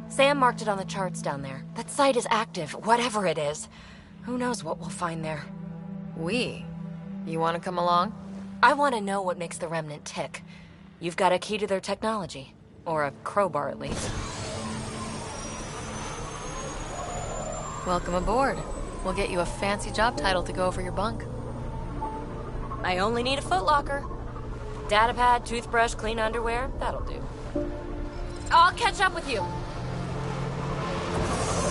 Speaker 10: Sam marked it on the charts down there. That site is active, whatever it is. Who knows what we'll find there.
Speaker 1: You want to come along?
Speaker 10: I want to know what makes the Remnant tick. You've got a key to their technology. Or a crowbar, at least.
Speaker 1: Welcome aboard. We'll get you a fancy job title to go over your bunk.
Speaker 10: I only need a footlocker. Datapad, toothbrush, clean underwear, that'll do. I'll catch up with you.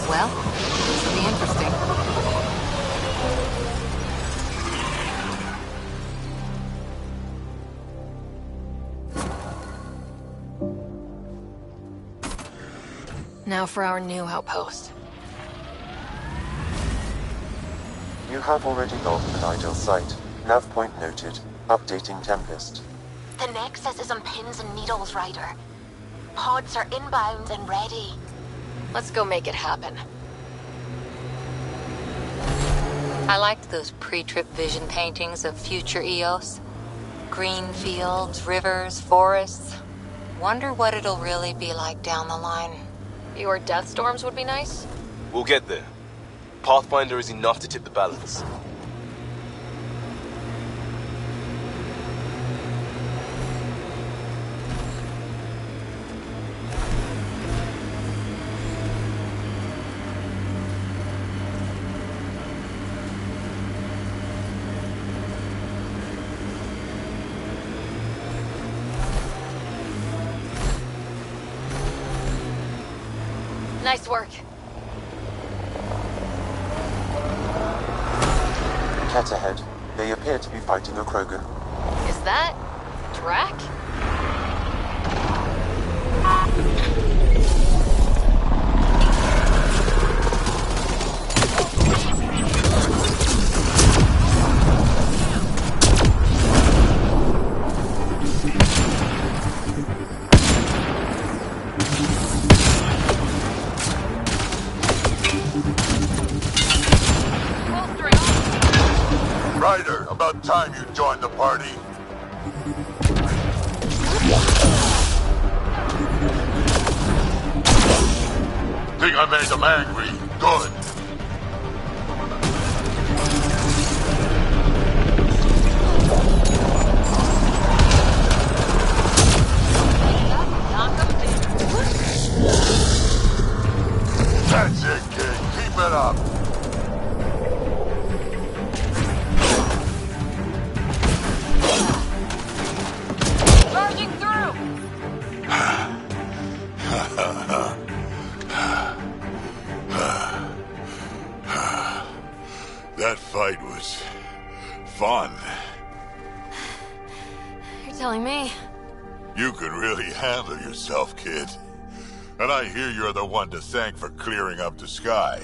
Speaker 3: Well, this will be interesting.
Speaker 1: Now for our new outpost.
Speaker 2: You have already logged an ideal site. Nav point noted. Updating Tempest.
Speaker 11: The Nexus is on pins and needles, Ryder. Pods are inbound and ready.
Speaker 1: Let's go make it happen.
Speaker 3: I liked those pre-trip vision paintings of future EOS. Green fields, rivers, forests. Wonder what it'll really be like down the line.
Speaker 1: Fewer death storms would be nice.
Speaker 4: We'll get there. Pathfinder is enough to tip the balance.
Speaker 1: Nice work.
Speaker 2: Cat ahead. They appear to be fighting a Krogan.
Speaker 1: Is that... Drac?
Speaker 12: Ryder, about time you joined the party. Think I made them angry? Good. That's it, kid. Keep it up.
Speaker 3: Charging through!
Speaker 12: That fight was fun.
Speaker 1: You're telling me.
Speaker 12: You can really handle yourself, kid. And I hear you're the one to thank for clearing up the sky.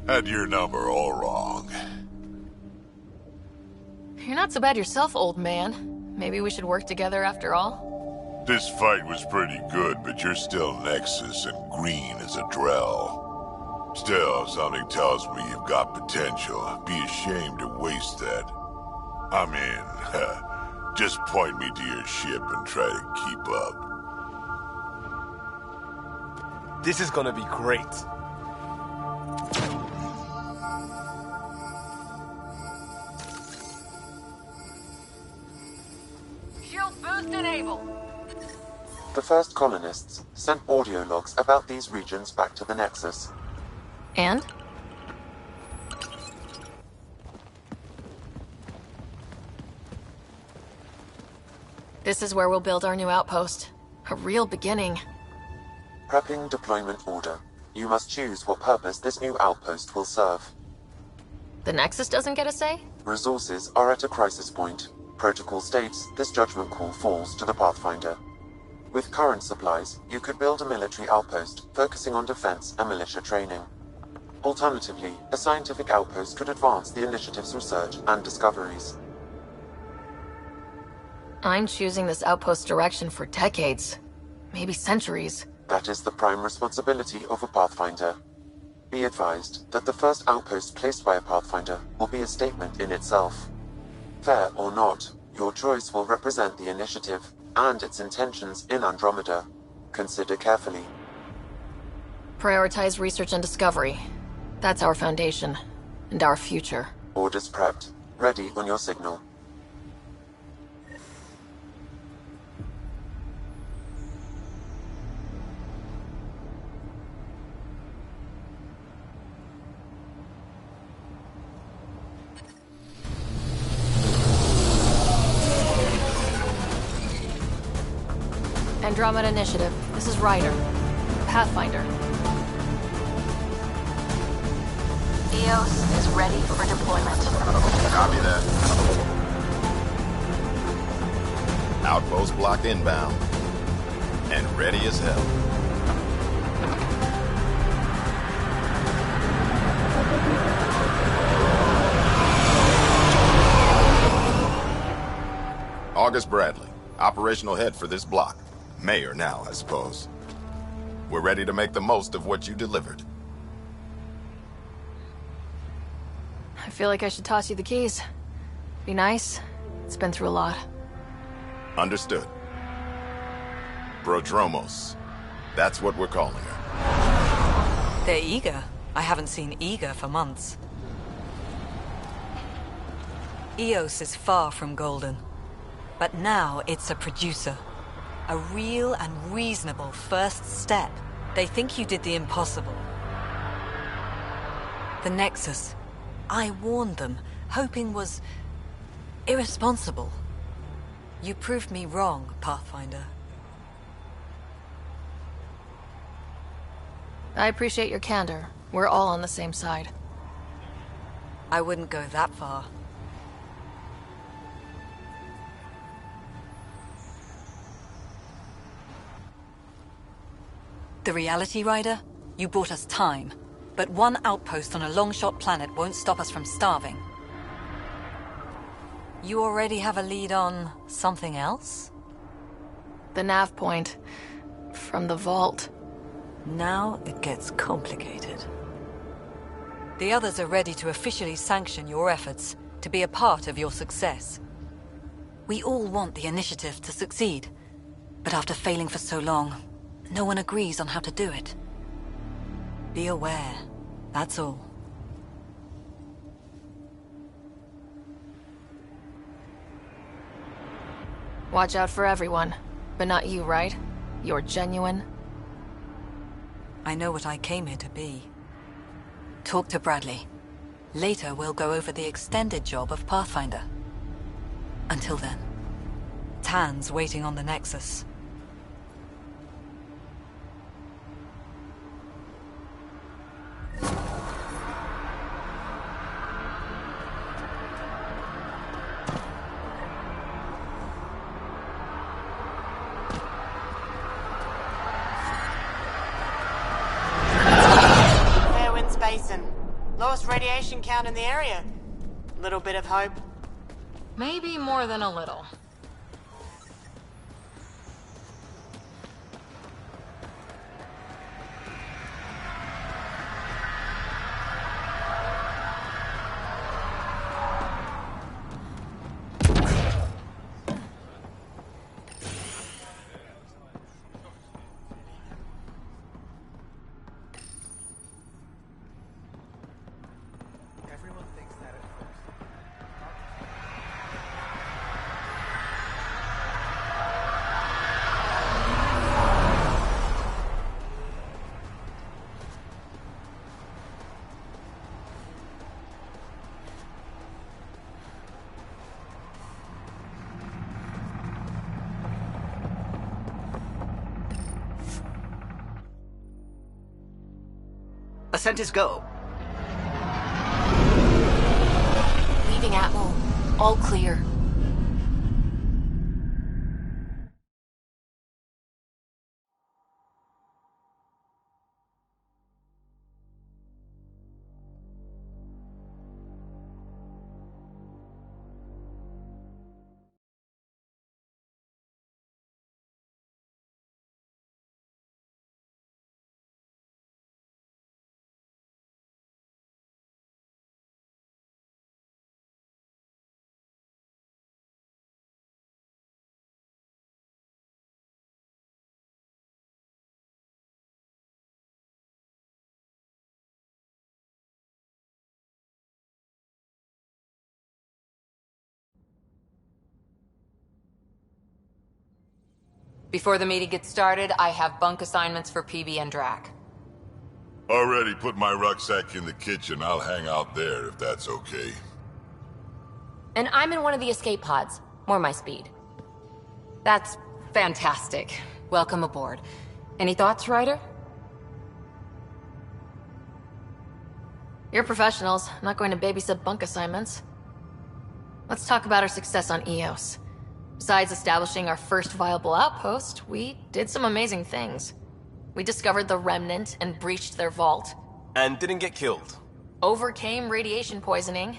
Speaker 12: Had your number all wrong.
Speaker 1: You're not so bad yourself, old man. Maybe we should work together after all?
Speaker 12: This fight was pretty good, but you're still Nexus and green as a Drell. Still, something tells me you've got potential. Be ashamed to waste that. I mean, just point me to your ship and try to keep up.
Speaker 4: This is gonna be great.
Speaker 11: Shield boost enabled.
Speaker 2: The first colonists sent audio logs about these regions back to the Nexus.
Speaker 1: And? This is where we'll build our new outpost. A real beginning.
Speaker 2: Prepping deployment order. You must choose what purpose this new outpost will serve.
Speaker 1: The Nexus doesn't get a say?
Speaker 2: Resources are at a crisis point. Protocol states this judgment call falls to the Pathfinder. With current supplies, you could build a military outpost focusing on defense and militia training. Alternatively, a scientific outpost could advance the initiative's research and discoveries.
Speaker 1: I'm choosing this outpost's direction for decades. Maybe centuries.
Speaker 2: That is the prime responsibility of a Pathfinder. Be advised that the first outpost placed by a Pathfinder will be a statement in itself. Fair or not, your choice will represent the initiative and its intentions in Andromeda. Consider carefully.
Speaker 1: Prioritize research and discovery. That's our foundation, and our future.
Speaker 2: Orders prepped. Ready on your signal.
Speaker 1: Andromeda Initiative. This is Ryder. Pathfinder.
Speaker 11: EOS is ready for deployment.
Speaker 9: Copy that.
Speaker 14: Outpost blocked inbound. And ready as hell. August Bradley, operational head for this block. Mayor now, I suppose. We're ready to make the most of what you delivered.
Speaker 1: I feel like I should toss you the keys. Be nice. It's been through a lot.
Speaker 14: Understood. Prodromos. That's what we're calling her.
Speaker 15: They're eager. I haven't seen eager for months. EOS is far from golden. But now it's a producer. A real and reasonable first step. They think you did the impossible. The Nexus. I warned them, hoping was irresponsible. You proved me wrong, Pathfinder.
Speaker 1: I appreciate your candor. We're all on the same side.
Speaker 15: I wouldn't go that far. The reality, Ryder? You bought us time. But one outpost on a long-shot planet won't stop us from starving. You already have a lead on something else?
Speaker 1: The nav point. From the vault.
Speaker 15: Now it gets complicated. The others are ready to officially sanction your efforts, to be a part of your success. We all want the initiative to succeed. But after failing for so long, no one agrees on how to do it. Be aware, that's all.
Speaker 1: Watch out for everyone. But not you, right? You're genuine.
Speaker 15: I know what I came here to be. Talk to Bradley. Later we'll go over the extended job of Pathfinder. Until then, Tan's waiting on the Nexus.
Speaker 16: Lowest radiation count in the area. Little bit of hope.
Speaker 3: Maybe more than a little.
Speaker 7: Descent is go.
Speaker 1: Leaving Atmo. All clear.
Speaker 3: Before the meeting gets started, I have bunk assignments for PB and Drac.
Speaker 12: Already put my rucksack in the kitchen. I'll hang out there if that's okay.
Speaker 10: And I'm in one of the escape pods. More my speed.
Speaker 3: That's fantastic. Welcome aboard. Any thoughts, Ryder?
Speaker 1: You're professionals. I'm not going to babysit bunk assignments. Let's talk about our success on Eos. Besides establishing our first viable outpost, we did some amazing things. We discovered the Remnant and breached their vault.
Speaker 4: And didn't get killed.
Speaker 1: Overcame radiation poisoning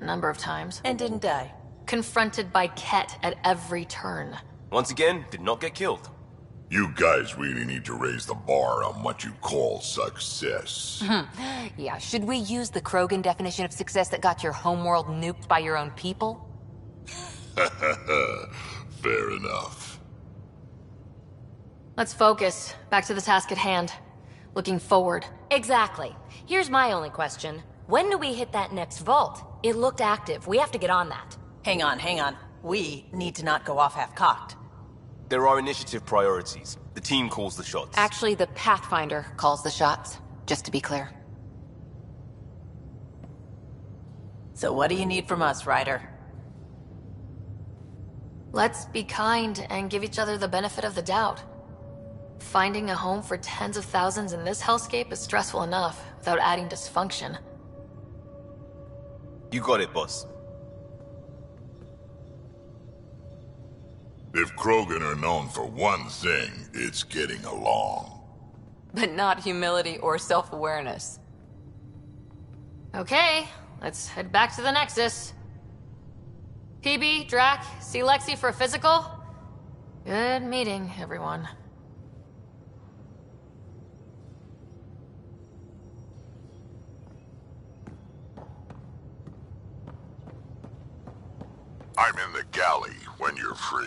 Speaker 1: a number of times.
Speaker 16: And didn't die.
Speaker 1: Confronted by Ket at every turn.
Speaker 4: Once again, did not get killed.
Speaker 12: You guys really need to raise the bar on what you call success.
Speaker 3: Yeah, should we use the Krogan definition of success that got your homeworld nuked by your own people?
Speaker 12: Fair enough.
Speaker 1: Let's focus. Back to the task at hand. Looking forward.
Speaker 10: Exactly. Here's my only question. When do we hit that next vault? It looked active. We have to get on that.
Speaker 16: Hang on, hang on. We need to not go off half-cocked.
Speaker 4: There are initiative priorities. The team calls the shots.
Speaker 3: Actually, the Pathfinder calls the shots, just to be clear.
Speaker 16: So what do you need from us, Ryder?
Speaker 1: Let's be kind and give each other the benefit of the doubt. Finding a home for tens of thousands in this hellscape is stressful enough, without adding dysfunction.
Speaker 4: You got it, boss.
Speaker 12: If Krogan are known for one thing, it's getting along.
Speaker 3: But not humility or self-awareness.
Speaker 1: Okay, let's head back to the Nexus. PB, Drac, see Lexi for a physical? Good meeting, everyone.
Speaker 12: I'm in the galley when you're free.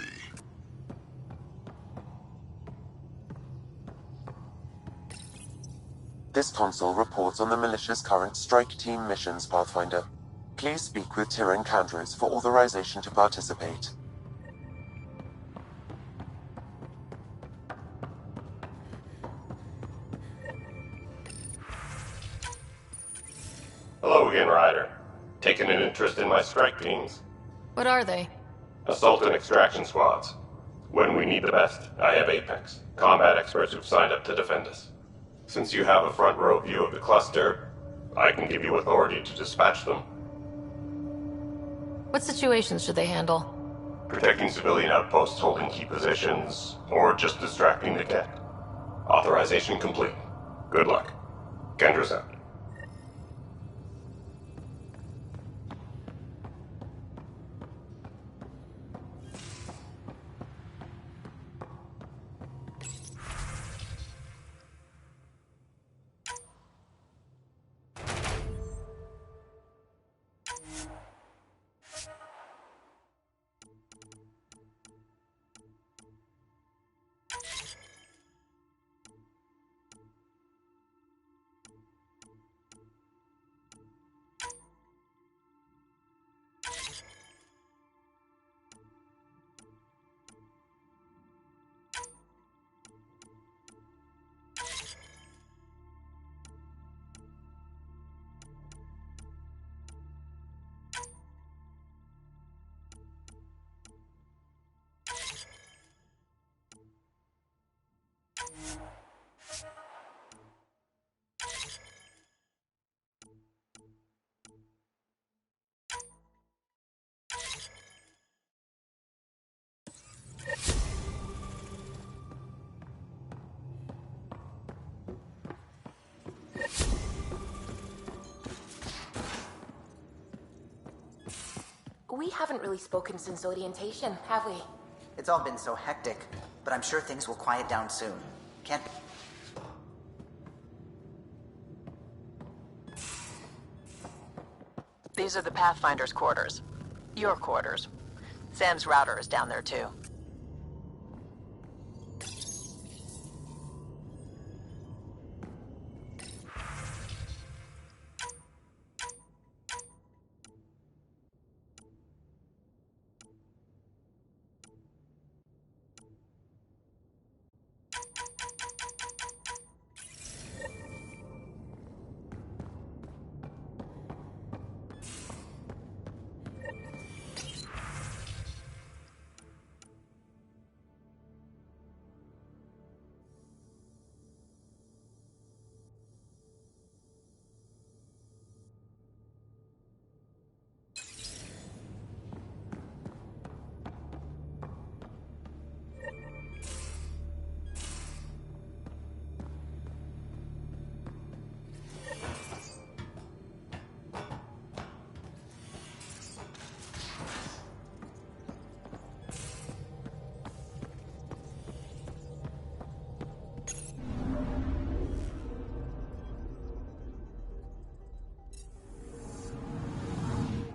Speaker 2: This console reports on the militia's current strike team missions, Pathfinder. Please speak with Tyrann Kandros for authorization to participate.
Speaker 9: Hello again, Ryder. Taking an interest in my strike teams?
Speaker 1: What are they?
Speaker 9: Assault and extraction squads. When we need the best, I have Apex, combat experts who've signed up to defend us. Since you have a front row view of the cluster, I can give you authority to dispatch them.
Speaker 1: What situations should they handle?
Speaker 9: Protecting civilian outposts holding key positions, or just distracting the Ket. Authorization complete. Good luck. Kendra's out.
Speaker 11: We haven't really spoken since orientation, have we?
Speaker 7: It's all been so hectic, but I'm sure things will quiet down soon. Can't be... These are the Pathfinder's quarters. Your quarters. Sam's router is down there too.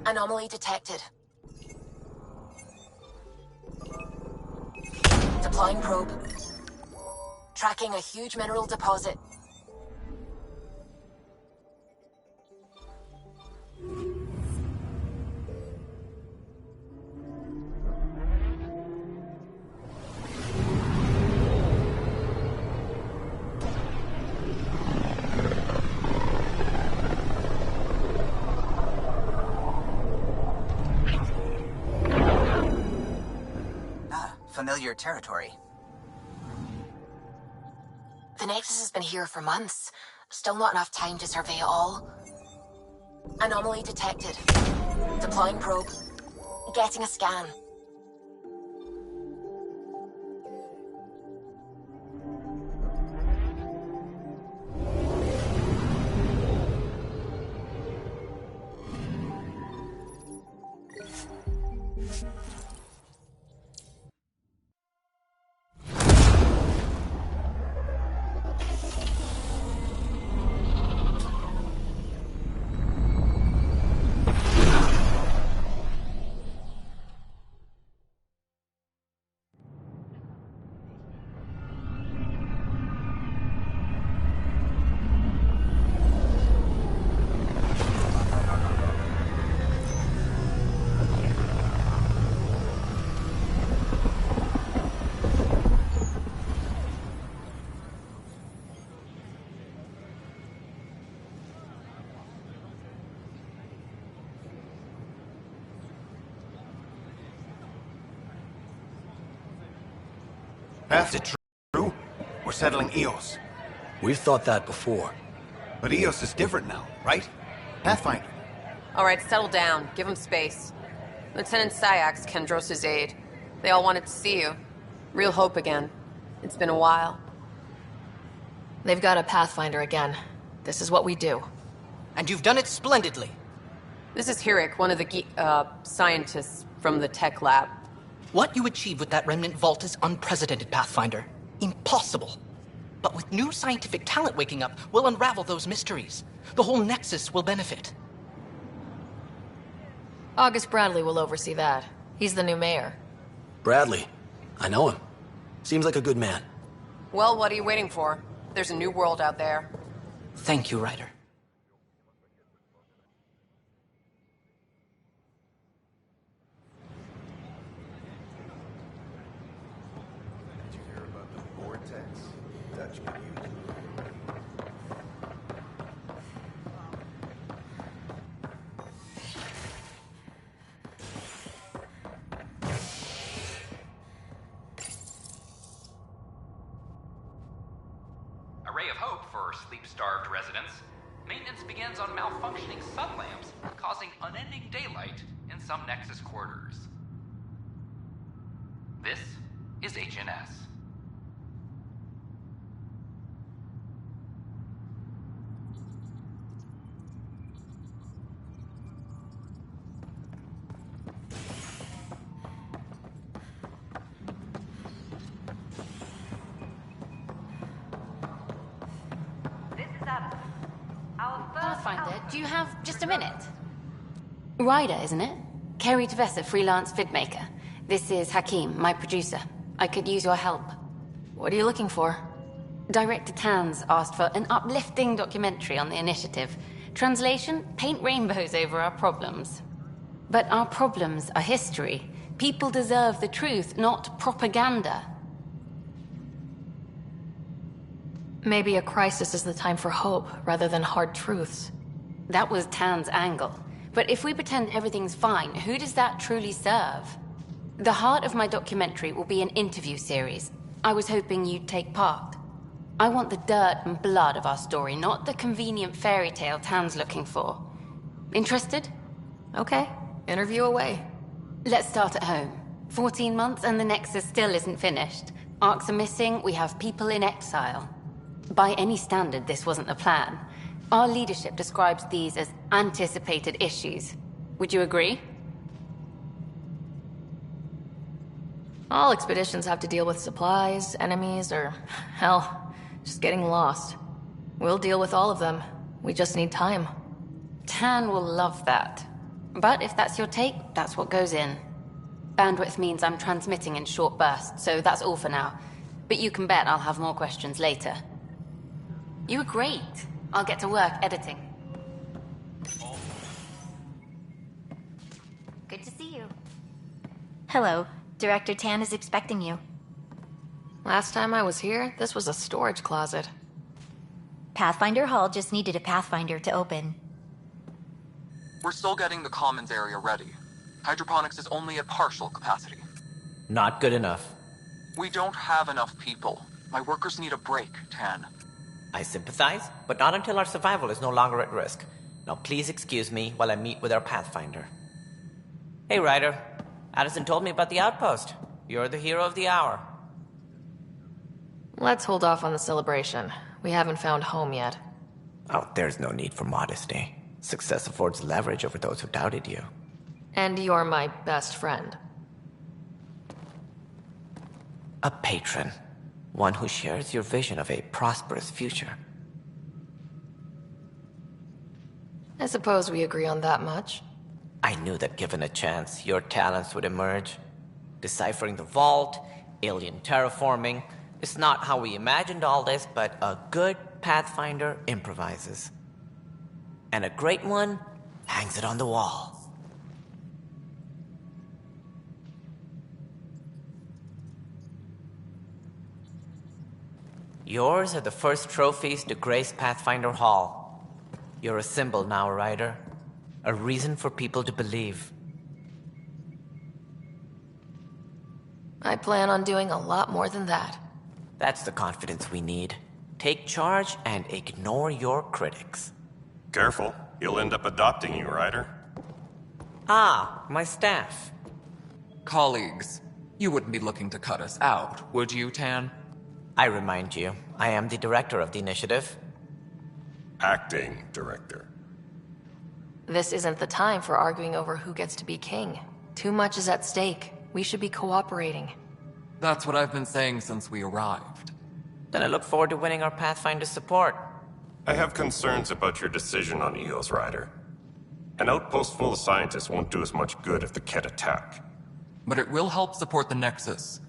Speaker 11: Anomaly detected. Deploying probe. Tracking a huge mineral deposit.
Speaker 7: Familiar territory.
Speaker 11: The Nexus has been here for months. Still not enough time to survey it all. Anomaly detected. Deploying probe. Getting a scan.
Speaker 17: Is it true? We're settling EOS.
Speaker 18: We've thought that before.
Speaker 17: But EOS is different now, right? Pathfinder.
Speaker 19: All right, settle down. Give him space. Lieutenant Syax, Kendros' aide. They all wanted to see you. Real hope again. It's been a while.
Speaker 1: They've got a Pathfinder again. This is what we do.
Speaker 20: And you've done it splendidly.
Speaker 19: This is Hirik, one of the scientists from the tech lab.
Speaker 20: What you achieved with that remnant vault is unprecedented, Pathfinder. Impossible. But with new scientific talent waking up, we'll unravel those mysteries. The whole Nexus will benefit.
Speaker 1: August Bradley will oversee that. He's the new mayor.
Speaker 18: Bradley. I know him. Seems like a good man.
Speaker 19: Well, what are you waiting for? There's a new world out there.
Speaker 20: Thank you, Ryder.
Speaker 17: Did you hear about the vortex? Dutch could use it.
Speaker 21: A ray of hope for sleep-starved residents. Maintenance begins on malfunctioning sun lamps, causing unending daylight in some Nexus quarters. This is HNS.
Speaker 5: do you have just a minute? Ryder, isn't it? Kerry Tavessa, freelance vidmaker. This is Hakeem, my producer. I could use your help.
Speaker 1: What are you looking for?
Speaker 5: Director Tans asked for an uplifting documentary on the initiative. Translation, paint rainbows over our problems. But our problems are history. People deserve the truth, not propaganda.
Speaker 1: Maybe a crisis is the time for hope, rather than hard truths.
Speaker 5: That was Tan's angle. But if we pretend everything's fine, who does that truly serve? The heart of my documentary will be an interview series. I was hoping you'd take part. I want the dirt and blood of our story, not the convenient fairy tale Tan's looking for. Interested?
Speaker 1: Okay, interview away.
Speaker 5: Let's start at home. 14 months and the Nexus still isn't finished. Arcs are missing, we have people in exile. By any standard, this wasn't the plan. Our leadership describes these as anticipated issues. Would you agree?
Speaker 1: All expeditions have to deal with supplies, enemies, or, hell, just getting lost. We'll deal with all of them. We just need time.
Speaker 5: Tan will love that. But if that's your take, that's what goes in. Bandwidth means I'm transmitting in short bursts, so that's all for now. But you can bet I'll have more questions later. You were great. I'll get to work editing.
Speaker 22: Good to see you. Hello. Director Tan is expecting you.
Speaker 1: Last time I was here, this was a storage closet.
Speaker 22: Pathfinder Hall just needed a Pathfinder to open.
Speaker 23: We're still getting the commons area ready. Hydroponics is only at partial capacity.
Speaker 24: Not good enough.
Speaker 23: We don't have enough people. My workers need a break, Tan.
Speaker 24: I sympathize, but not until our survival is no longer at risk. Now please excuse me while I meet with our Pathfinder. Hey, Ryder. Addison told me about the outpost. You're the hero of the hour.
Speaker 1: Let's hold off on the celebration. We haven't found home yet.
Speaker 24: Oh, there's no need for modesty. Success affords leverage over those who doubted you.
Speaker 1: And you're my best friend.
Speaker 24: A patron. One who shares your vision of a prosperous future.
Speaker 1: I suppose we agree on that much.
Speaker 24: I knew that given a chance, your talents would emerge. Deciphering the vault, alien terraforming. It's not how we imagined all this, but a good Pathfinder improvises. And a great one hangs it on the wall. Yours are the first trophies to grace Pathfinder Hall. You're a symbol now, Ryder. A reason for people to believe.
Speaker 1: I plan on doing a lot more than that.
Speaker 24: That's the confidence we need. Take charge and ignore your critics.
Speaker 9: Careful, he'll end up adopting you, Ryder.
Speaker 24: Ah, my staff.
Speaker 25: Colleagues, you wouldn't be looking to cut us out, would you, Tan?
Speaker 24: I remind you, I am the director of the initiative.
Speaker 9: Acting director.
Speaker 1: This isn't the time for arguing over who gets to be king. Too much is at stake. We should be cooperating.
Speaker 25: That's what I've been saying since we arrived.
Speaker 24: Then I look forward to winning our Pathfinder's support.
Speaker 9: I have concerns about your decision on EOS, Ryder. An outpost full of scientists won't do us much good if the Ket attack.
Speaker 25: But it will help support the Nexus.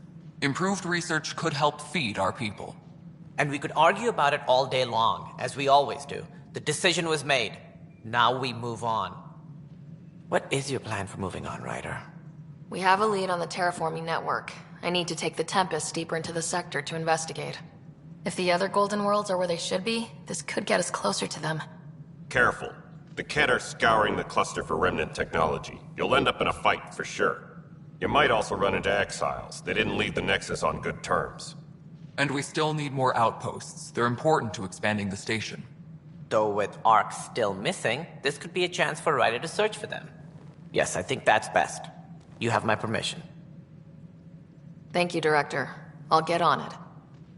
Speaker 25: Improved research could help feed our people.
Speaker 24: And we could argue about it all day long, as we always do. The decision was made. Now we move on. What is your plan for moving on, Ryder?
Speaker 1: We have a lead on the terraforming network. I need to take the Tempest deeper into the sector to investigate. If the other Golden Worlds are where they should be, this could get us closer to them.
Speaker 9: Careful. The Ket are scouring the cluster for remnant technology. You'll end up in a fight for sure. You might also run into exiles. They didn't leave the Nexus on good terms.
Speaker 25: And we still need more outposts. They're important to expanding the station.
Speaker 24: Though with Ark still missing, this could be a chance for Ryder to search for them. Yes, I think that's best. You have my permission.
Speaker 1: Thank you, Director. I'll get on it.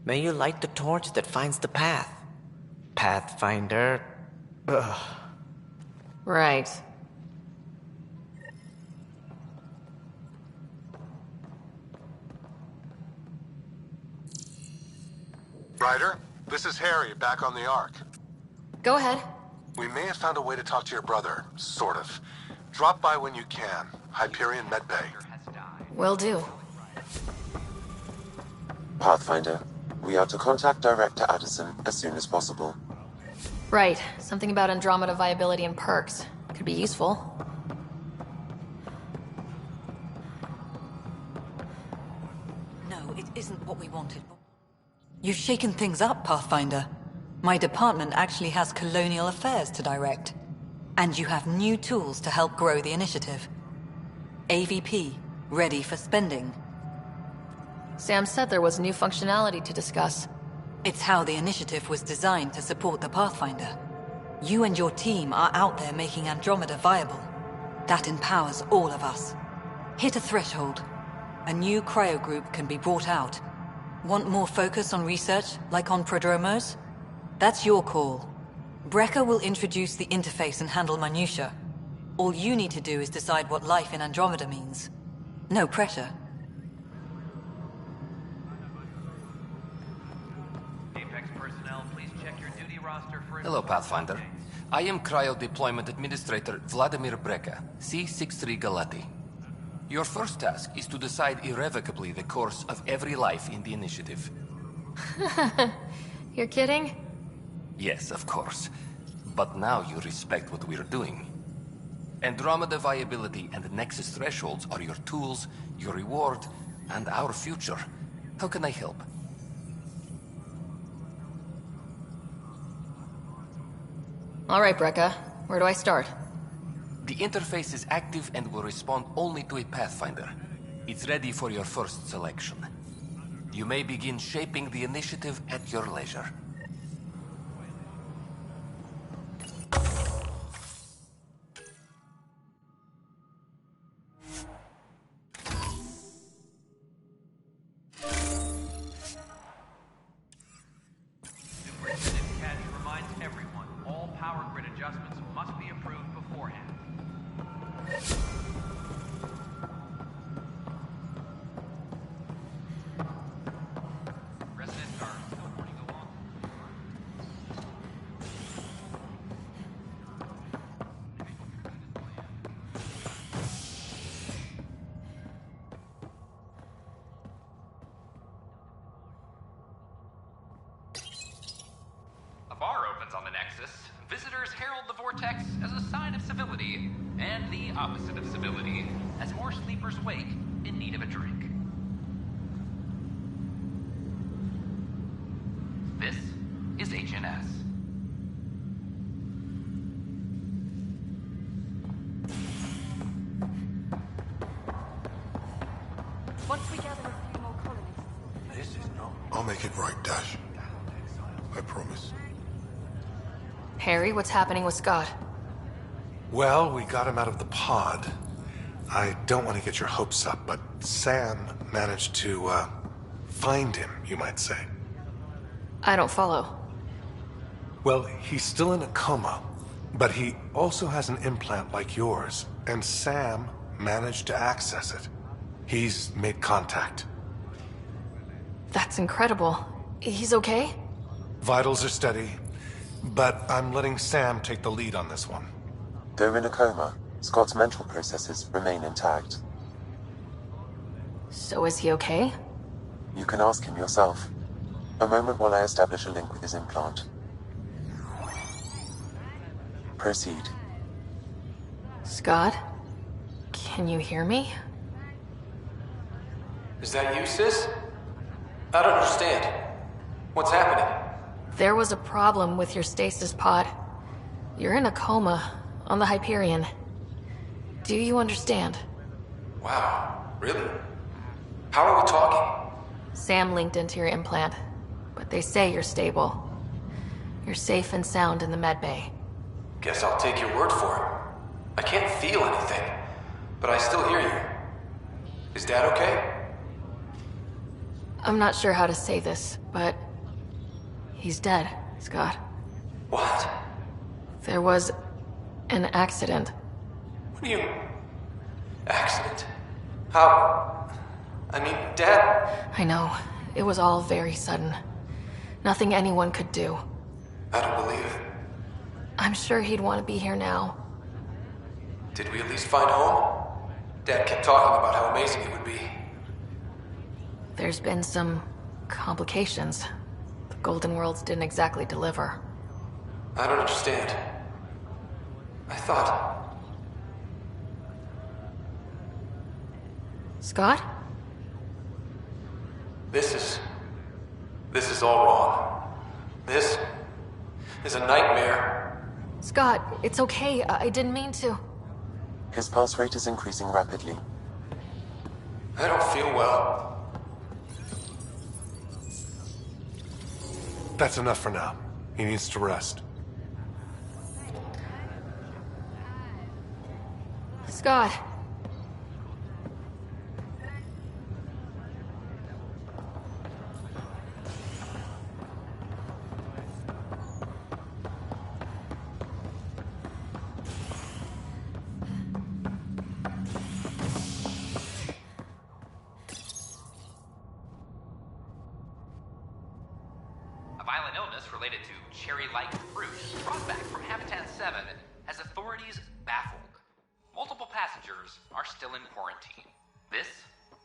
Speaker 24: May you light the torch that finds the path. Pathfinder... Ugh.
Speaker 1: Right.
Speaker 8: Ryder, this is Harry, back on the Ark.
Speaker 1: Go ahead.
Speaker 6: We may have found a way to talk to your brother, sort of. Drop by when you can. Hyperion Medbay.
Speaker 1: Will do.
Speaker 2: Pathfinder, we are to contact Director Addison as soon as possible.
Speaker 1: Right. Something about Andromeda viability and perks. Could be useful.
Speaker 10: No, it isn't what we wanted. You've shaken things up, Pathfinder. My department actually has colonial affairs to direct. And you have new tools to help grow the initiative. AVP, ready for spending.
Speaker 1: Sam said there was new functionality to discuss.
Speaker 10: It's how the initiative was designed to support the Pathfinder. You and your team are out there making Andromeda viable. That empowers all of us. Hit a threshold. A new cryo group can be brought out. Want more focus on research, like on Prodromos? That's your call. Brecker will introduce the interface and handle minutiae. All you need to do is decide what life in Andromeda means. No pressure.
Speaker 21: Apex personnel, please check your duty roster for...
Speaker 13: Hello, Pathfinder. I am Cryo Deployment Administrator Vladimir Brecker, C-63 Galati. Your first task is to decide irrevocably the course of every life in the initiative.
Speaker 1: You're kidding?
Speaker 13: Yes, of course. But now you respect what we're doing. Andromeda viability and Nexus thresholds are your tools, your reward, and our future. How can I help?
Speaker 1: All right, Brecca. Where do I start?
Speaker 13: The interface is active and will respond only to a Pathfinder. It's ready for your first selection. You may begin shaping the initiative at your leisure.
Speaker 21: Superintendent Cash reminds everyone, all power grid adjustments must be approved beforehand. Resident guard, still reporting along. A bar opens on the Nexus. Visitors herald the vortex as a sign of civility, and the opposite of civility, as more sleepers wake in need of a drink. This is HNS.
Speaker 10: Once we gather a few more colonists...
Speaker 6: This is no... I'll make it right, Dash. I promise.
Speaker 1: Harry, what's happening with Scott?
Speaker 6: Well, we got him out of the pod. I don't want to get your hopes up, but Sam managed to, find him, you might say.
Speaker 1: I don't follow.
Speaker 6: Well, he's still in a coma, but he also has an implant like yours, and Sam managed to access it. He's made contact.
Speaker 1: That's incredible. He's okay?
Speaker 6: Vitals are steady, but I'm letting Sam take the lead on this one.
Speaker 2: Though in a coma, Scott's mental processes remain intact.
Speaker 1: So is he okay?
Speaker 2: You can ask him yourself. A moment while I establish a link with his implant. Proceed.
Speaker 1: Scott? Can you hear me?
Speaker 14: Is that you, sis? I don't understand. What's happening?
Speaker 1: There was a problem with your stasis pod. You're in a coma on the Hyperion. Do you understand?
Speaker 14: Wow, really? How are we talking?
Speaker 1: Sam linked into your implant, but they say you're stable. You're safe and sound in the medbay.
Speaker 14: Guess I'll take your word for it. I can't feel anything, but I still hear you. Is Dad okay?
Speaker 1: I'm not sure how to say this, but he's dead, Scott.
Speaker 14: What?
Speaker 1: There was an accident.
Speaker 14: What do you... Accident? How... I mean, Dad...
Speaker 1: I know. It was all very sudden. Nothing anyone could do.
Speaker 14: I don't believe it.
Speaker 1: I'm sure he'd want to be here now.
Speaker 14: Did we at least find home? Dad kept talking about how amazing it would be.
Speaker 1: There's been some complications. The Golden Worlds didn't exactly deliver.
Speaker 14: I don't understand. I thought...
Speaker 1: Scott?
Speaker 14: This is all wrong. This is a nightmare.
Speaker 1: Scott, it's okay. I didn't mean to.
Speaker 2: His pulse rate is increasing rapidly.
Speaker 14: I don't feel well.
Speaker 6: That's enough for now. He needs to rest.
Speaker 1: Scott.
Speaker 21: A violent illness related to cherry-like fruit brought back from Habitat 7 has authorities baffled. Multiple passengers are still in quarantine. This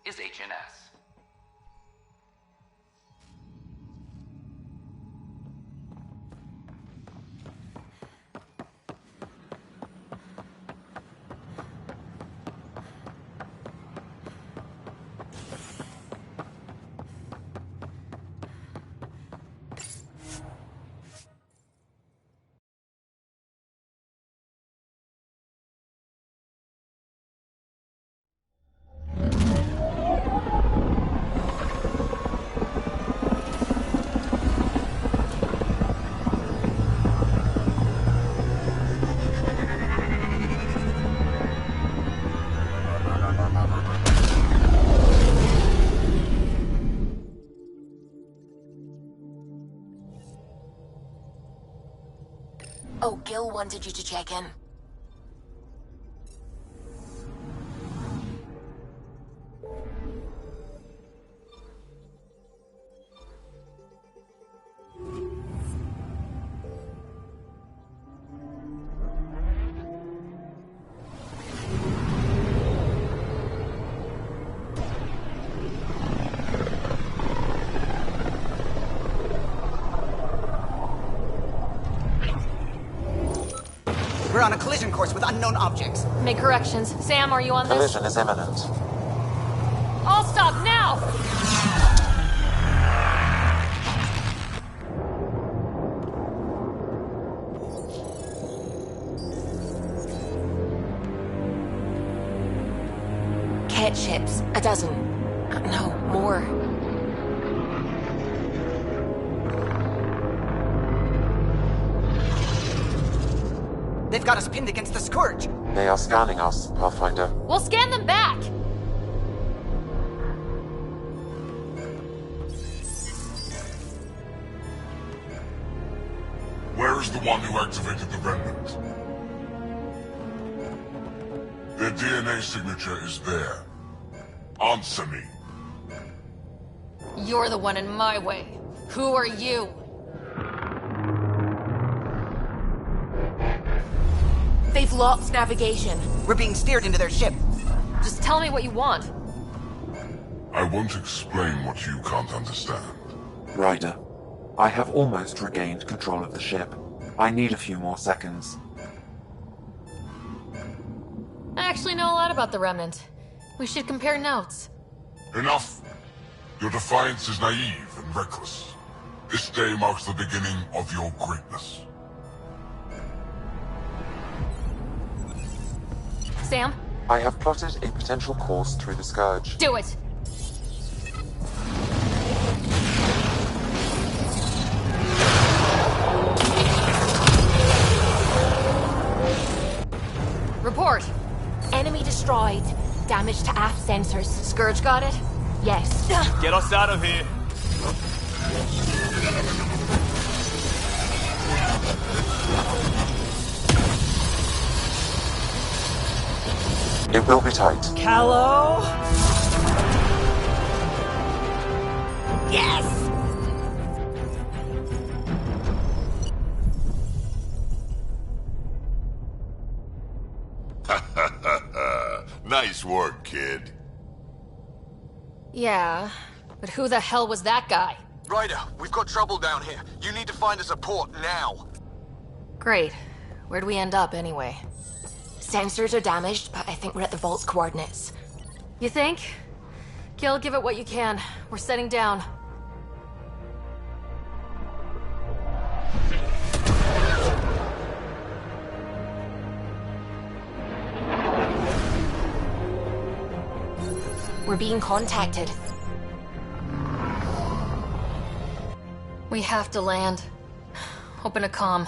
Speaker 21: is HNS.
Speaker 11: Oh, Gil wanted you to check in.
Speaker 3: We're on a collision course with unknown objects.
Speaker 1: Make corrections. Sam, are you on this?
Speaker 2: Collision is imminent.
Speaker 1: All stop now!
Speaker 11: Cat ships. A dozen. No, more.
Speaker 3: They've got us pinned against the Scourge.
Speaker 2: They are scanning us, Pathfinder.
Speaker 1: We'll scan them back!
Speaker 4: Where is the one who activated the remnant? Their DNA signature is there. Answer me.
Speaker 1: You're the one in my way. Who are you?
Speaker 11: They've lost navigation.
Speaker 3: We're being steered into their ship.
Speaker 1: Just tell me what you want.
Speaker 4: I won't explain what you can't understand.
Speaker 2: Ryder, I have almost regained control of the ship. I need a few more seconds.
Speaker 1: I actually know a lot about the Remnant. We should compare notes.
Speaker 4: Enough! Your defiance is naive and reckless. This day marks the beginning of your greatness.
Speaker 1: Sam?
Speaker 2: I have plotted a potential course through the Scourge.
Speaker 1: Do it! Report!
Speaker 11: Enemy destroyed. Damage to aft sensors.
Speaker 1: Scourge got it?
Speaker 11: Yes.
Speaker 12: Get us out of here!
Speaker 2: It will be tight.
Speaker 3: Callow? Yes!
Speaker 4: Nice work, kid.
Speaker 1: Yeah, but who the hell was that guy?
Speaker 8: Ryder, we've got trouble down here. You need to find a support now.
Speaker 1: Great. Where'd we end up, anyway?
Speaker 11: Sensors are damaged, but I think we're at the vault's coordinates.
Speaker 1: You think? Gil, give it what you can. We're setting down.
Speaker 11: We're being contacted.
Speaker 1: We have to land. Open a comm.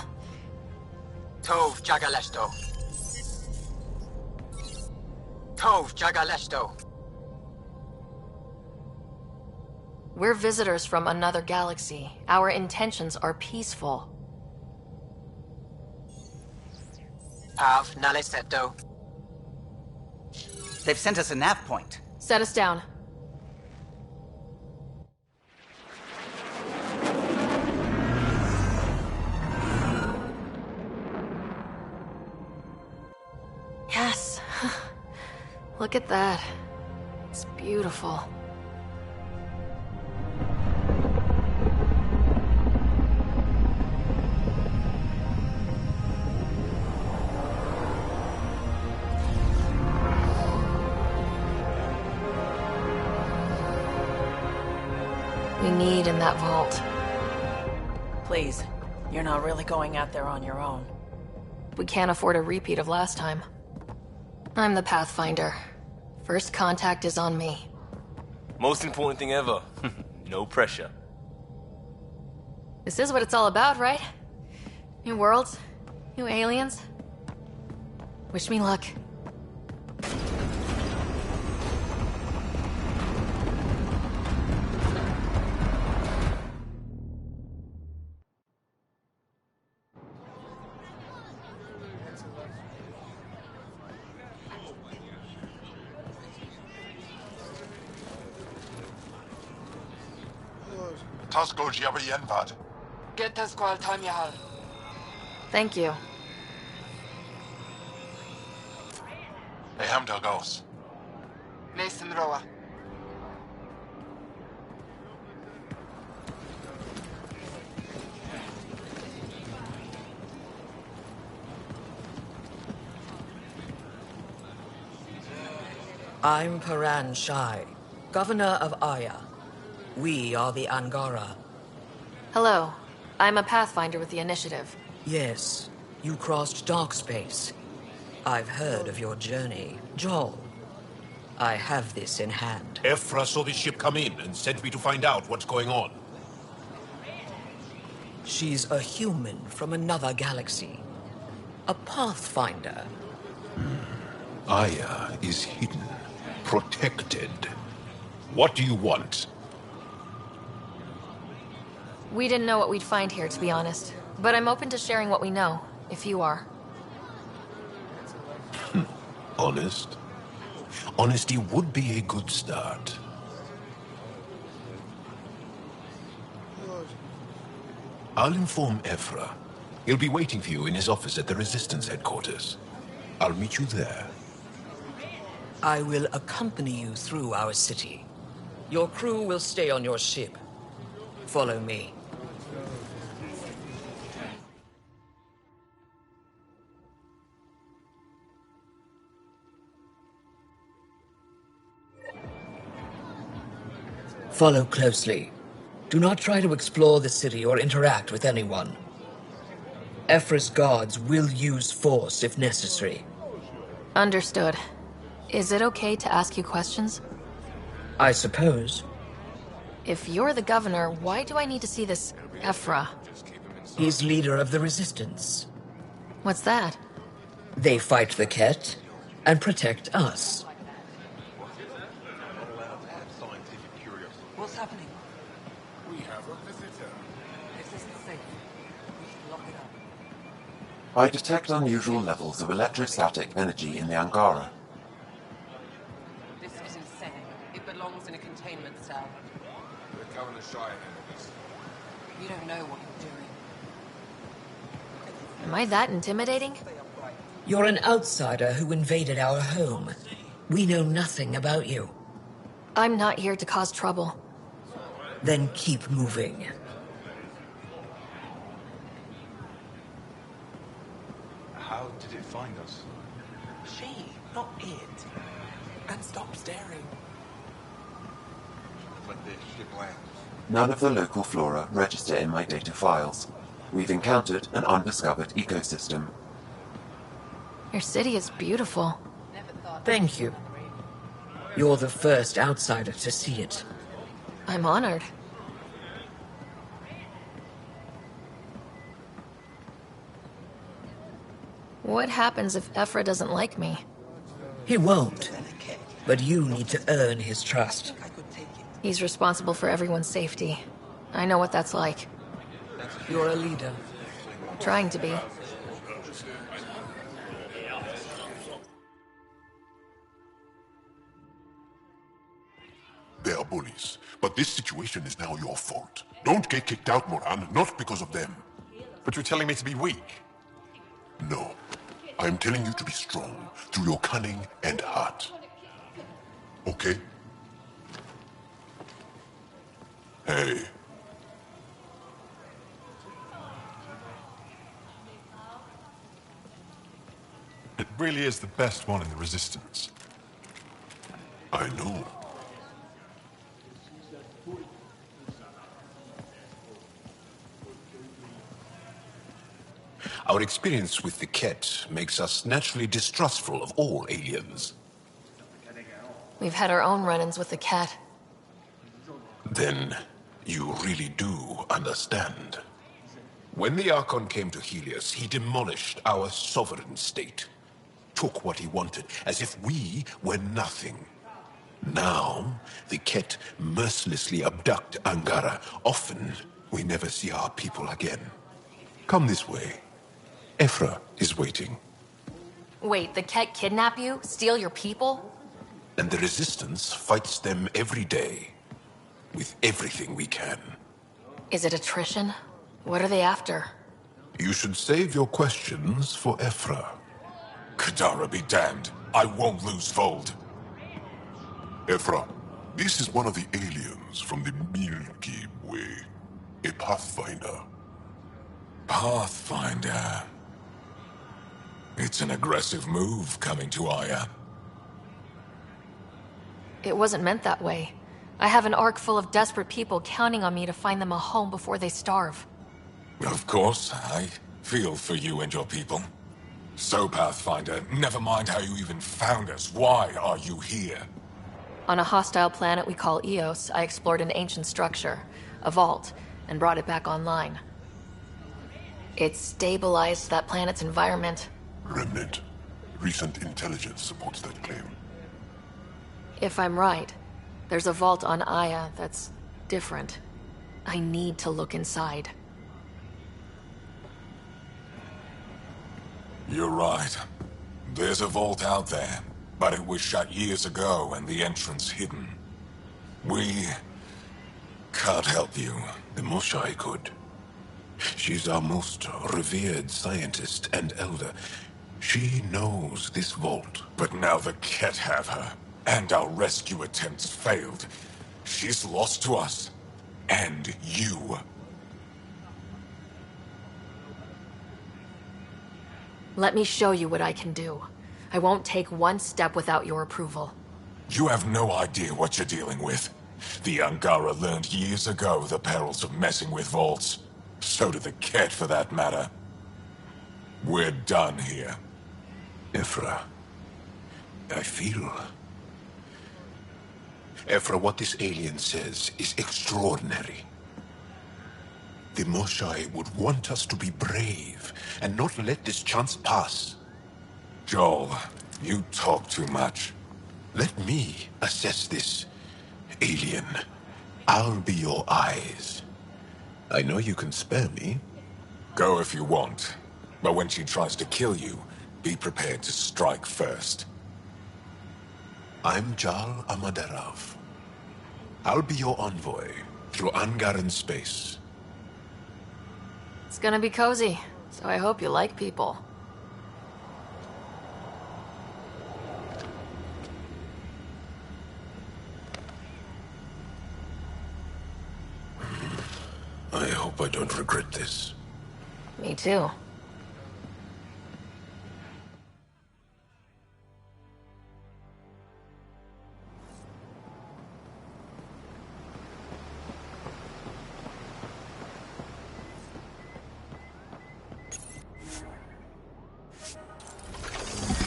Speaker 3: Tov Jagalesto. Tov Jagalesto.
Speaker 1: We're visitors from another galaxy. Our intentions are peaceful.
Speaker 3: Av Naleseto.
Speaker 7: They've sent us a nav point.
Speaker 1: Set us down. Yes. Look at that. It's beautiful. We need in that vault.
Speaker 12: Please, you're not really going out there on your own.
Speaker 1: We can't afford a repeat of last time. I'm the Pathfinder. First contact is on me.
Speaker 15: Most important thing ever. No pressure.
Speaker 1: This is what it's all about, right? New worlds, new aliens. Wish me luck.
Speaker 4: Tasco Giabayenvad.
Speaker 12: Get us qual time yahal.
Speaker 1: Thank you.
Speaker 4: Ehamda goes.
Speaker 12: Nathan Roa.
Speaker 16: I'm Paran Shai, Governor of Aya. We are the Angara.
Speaker 1: Hello. I'm a Pathfinder with the Initiative.
Speaker 16: Yes, you crossed dark space. I've heard of your journey, Joel. I have this in hand.
Speaker 18: Ephra saw this ship come in and sent me to find out what's going on.
Speaker 16: She's a human from another galaxy. A Pathfinder.
Speaker 18: Aya is hidden, protected. What do you want?
Speaker 1: We didn't know what we'd find here, to be honest. But I'm open to sharing what we know, if you are.
Speaker 18: Honest? Honesty would be a good start. I'll inform Ephra. He'll be waiting for you in his office at the Resistance headquarters. I'll meet you there.
Speaker 16: I will accompany you through our city. Your crew will stay on your ship. Follow me. Follow closely. Do not try to explore the city or interact with anyone. Ephra's guards will use force if necessary.
Speaker 1: Understood. Is it okay to ask you questions?
Speaker 16: I suppose.
Speaker 1: If you're the governor, why do I need to see this Ephra?
Speaker 16: He's leader of the Resistance.
Speaker 1: What's that?
Speaker 16: They fight the Ket and protect us.
Speaker 12: What's happening?
Speaker 18: We have a visitor.
Speaker 12: This isn't safe. We should lock it up.
Speaker 2: I detect unusual levels of electrostatic energy in the Angara.
Speaker 12: This is insane. It belongs in a containment cell.
Speaker 18: The Governor Shire handled this.
Speaker 12: You don't know what you're doing.
Speaker 1: Am I that intimidating?
Speaker 16: You're an outsider who invaded our home. We know nothing about you.
Speaker 1: I'm not here to cause trouble.
Speaker 16: Then keep moving.
Speaker 14: How did it find us?
Speaker 3: She, not it. And stop staring.
Speaker 4: When the ship lands.
Speaker 2: None of the local flora register in my data files. We've encountered an undiscovered ecosystem.
Speaker 1: Your city is beautiful.
Speaker 16: Thank you. You're the first outsider to see it.
Speaker 1: I'm honored. What happens if Ephra doesn't like me?
Speaker 16: He won't. But you need to earn his trust.
Speaker 1: He's responsible for everyone's safety. I know what that's like.
Speaker 16: You're a leader.
Speaker 1: Trying to be.
Speaker 18: They are bullies, but this situation is now your fault. Don't get kicked out, Moran, not because of them.
Speaker 6: But you're telling me to be weak?
Speaker 18: No. I'm telling you to be strong through your cunning and heart. Okay? Hey.
Speaker 6: It really is the best one in the Resistance.
Speaker 18: I know. Our experience with the Ket makes us naturally distrustful of all aliens.
Speaker 1: We've had our own run-ins with the cat.
Speaker 18: Then you really do understand. When the Archon came to Helios, he demolished our sovereign state. Took what he wanted, as if we were nothing. Now, the Ket mercilessly abduct Angara. Often, we never see our people again. Come this way. Ephra is waiting.
Speaker 1: Wait, the cat kidnap you? Steal your people?
Speaker 18: And the Resistance fights them every day. With everything we can.
Speaker 1: Is it attrition? What are they after?
Speaker 18: You should save your questions for Ephra.
Speaker 4: Kadara be damned. I won't lose Vold.
Speaker 18: Ephra, this is one of the aliens from the Milky Way. A Pathfinder.
Speaker 4: Pathfinder. It's an aggressive move coming to Aya.
Speaker 1: It wasn't meant that way. I have an ark full of desperate people counting on me to find them a home before they starve.
Speaker 4: Of course, I feel for you and your people. So, Pathfinder, never mind how you even found us. Why are you here?
Speaker 1: On a hostile planet we call Eos, I explored an ancient structure, a vault, and brought it back online. It stabilized that planet's environment.
Speaker 18: Remnant. Recent intelligence supports that claim.
Speaker 1: If I'm right, there's a vault on Aya that's different. I need to look inside.
Speaker 4: You're right. There's a vault out there, but it was shut years ago and the entrance hidden. We can't help you.
Speaker 18: The Moshai could. She's our most revered scientist and elder. She knows this vault.
Speaker 4: But now the Ket have her, and our rescue attempts failed. She's lost to us. And you.
Speaker 1: Let me show you what I can do. I won't take one step without your approval.
Speaker 4: You have no idea what you're dealing with. The Angara learned years ago the perils of messing with vaults. So did the Ket, for that matter. We're done here.
Speaker 18: Ephra, I feel... Ephra, what this alien says is extraordinary. The Moshai would want us to be brave and not let this chance pass.
Speaker 4: Joel, you talk too much.
Speaker 18: Let me assess this, alien. I'll be your eyes. I know you can spare me.
Speaker 4: Go if you want. But when she tries to kill you, be prepared to strike first.
Speaker 18: I'm Jal Amaderav. I'll be your envoy through Angaran space.
Speaker 1: It's gonna be cozy, so I hope you like people.
Speaker 18: I hope I don't regret this.
Speaker 1: Me too.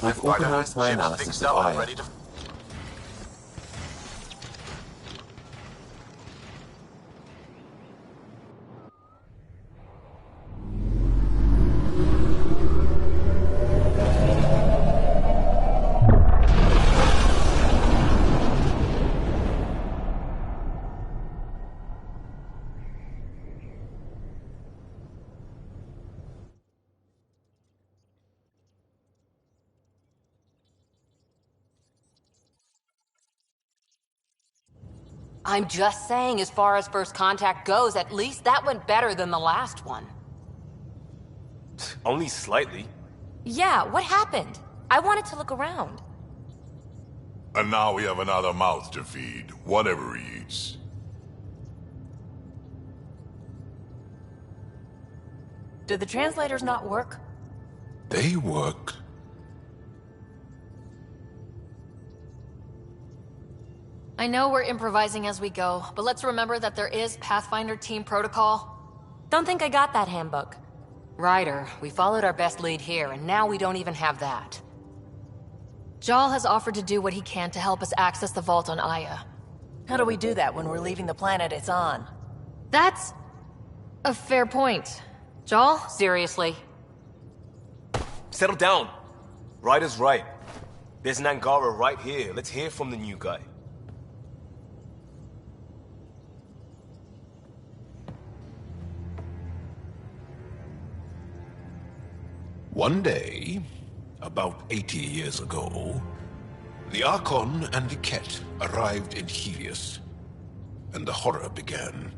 Speaker 2: I've organized my analysis of Aya.
Speaker 11: I'm just saying, as far as first contact goes, at least that went better than the last one.
Speaker 15: Only slightly.
Speaker 11: Yeah, what happened? I wanted to look around.
Speaker 4: And now we have another mouth to feed, whatever he eats.
Speaker 11: Did the translators not work?
Speaker 18: They work.
Speaker 1: I know we're improvising as we go, but let's remember that there is Pathfinder team protocol.
Speaker 11: Don't think I got that handbook. Ryder, we followed our best lead here, and now we don't even have that.
Speaker 1: Jal has offered to do what he can to help us access the vault on Aya.
Speaker 5: How do we do that when we're leaving the planet it's on?
Speaker 1: That's a fair point. Jal?
Speaker 11: Seriously?
Speaker 15: Settle down. Ryder's right. There's an Angara right here. Let's hear from the new guy.
Speaker 18: One day, about 80 years ago, the Archon and the Ket arrived in Helios, and the horror began.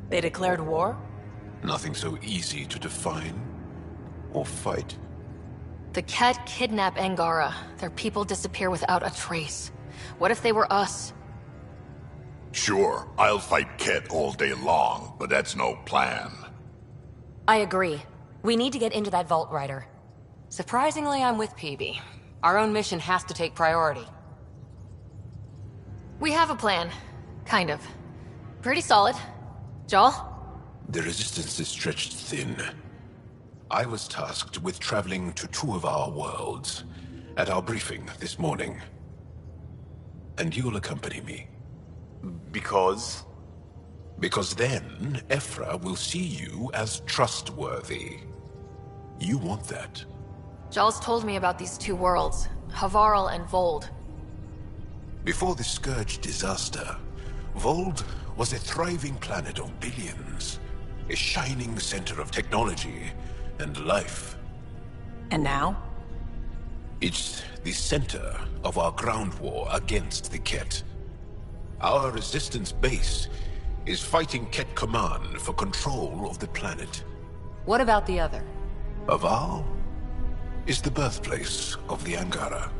Speaker 5: They declared war?
Speaker 18: Nothing so easy to define or fight.
Speaker 1: The Ket kidnap Angara. Their people disappear without a trace. What if they were us?
Speaker 4: Sure, I'll fight Ket all day long, but that's no plan.
Speaker 11: I agree. We need to get into that vault, Ryder. Surprisingly, I'm with PB. Our own mission has to take priority.
Speaker 1: We have a plan. Kind of. Pretty solid. Jal?
Speaker 18: The resistance is stretched thin. I was tasked with traveling to two of our worlds at our briefing this morning. And you'll accompany me.
Speaker 15: Because?
Speaker 18: Because then, Ephra will see you as trustworthy. You want that.
Speaker 1: Jal's told me about these two worlds, Havarl and Vold.
Speaker 18: Before the Scourge disaster, Vold was a thriving planet of billions. A shining center of technology and life.
Speaker 5: And now?
Speaker 18: It's the center of our ground war against the Ket. Our resistance base is fighting Ket Command for control of the planet.
Speaker 11: What about the other?
Speaker 18: Havarl is the birthplace of the Angara.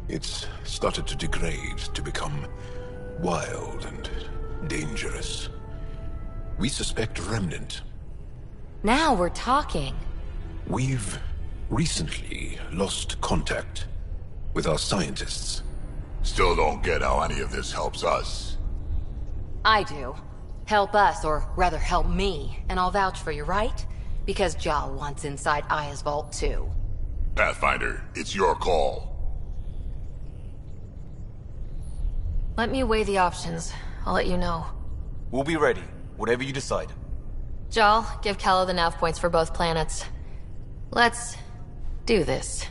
Speaker 18: It's started to degrade, to become wild and dangerous. We suspect a remnant.
Speaker 11: Now we're talking.
Speaker 18: We've recently lost contact with our scientists.
Speaker 4: Still don't get how any of this helps us.
Speaker 11: I do. Help us, or rather help me, and I'll vouch for you, right? Because Jal wants inside Aya's vault too.
Speaker 4: Pathfinder, it's your call.
Speaker 1: Let me weigh the options. I'll let you know.
Speaker 15: We'll be ready, whatever you decide.
Speaker 1: Jal, give Callow the nav points for both planets. Let's do this.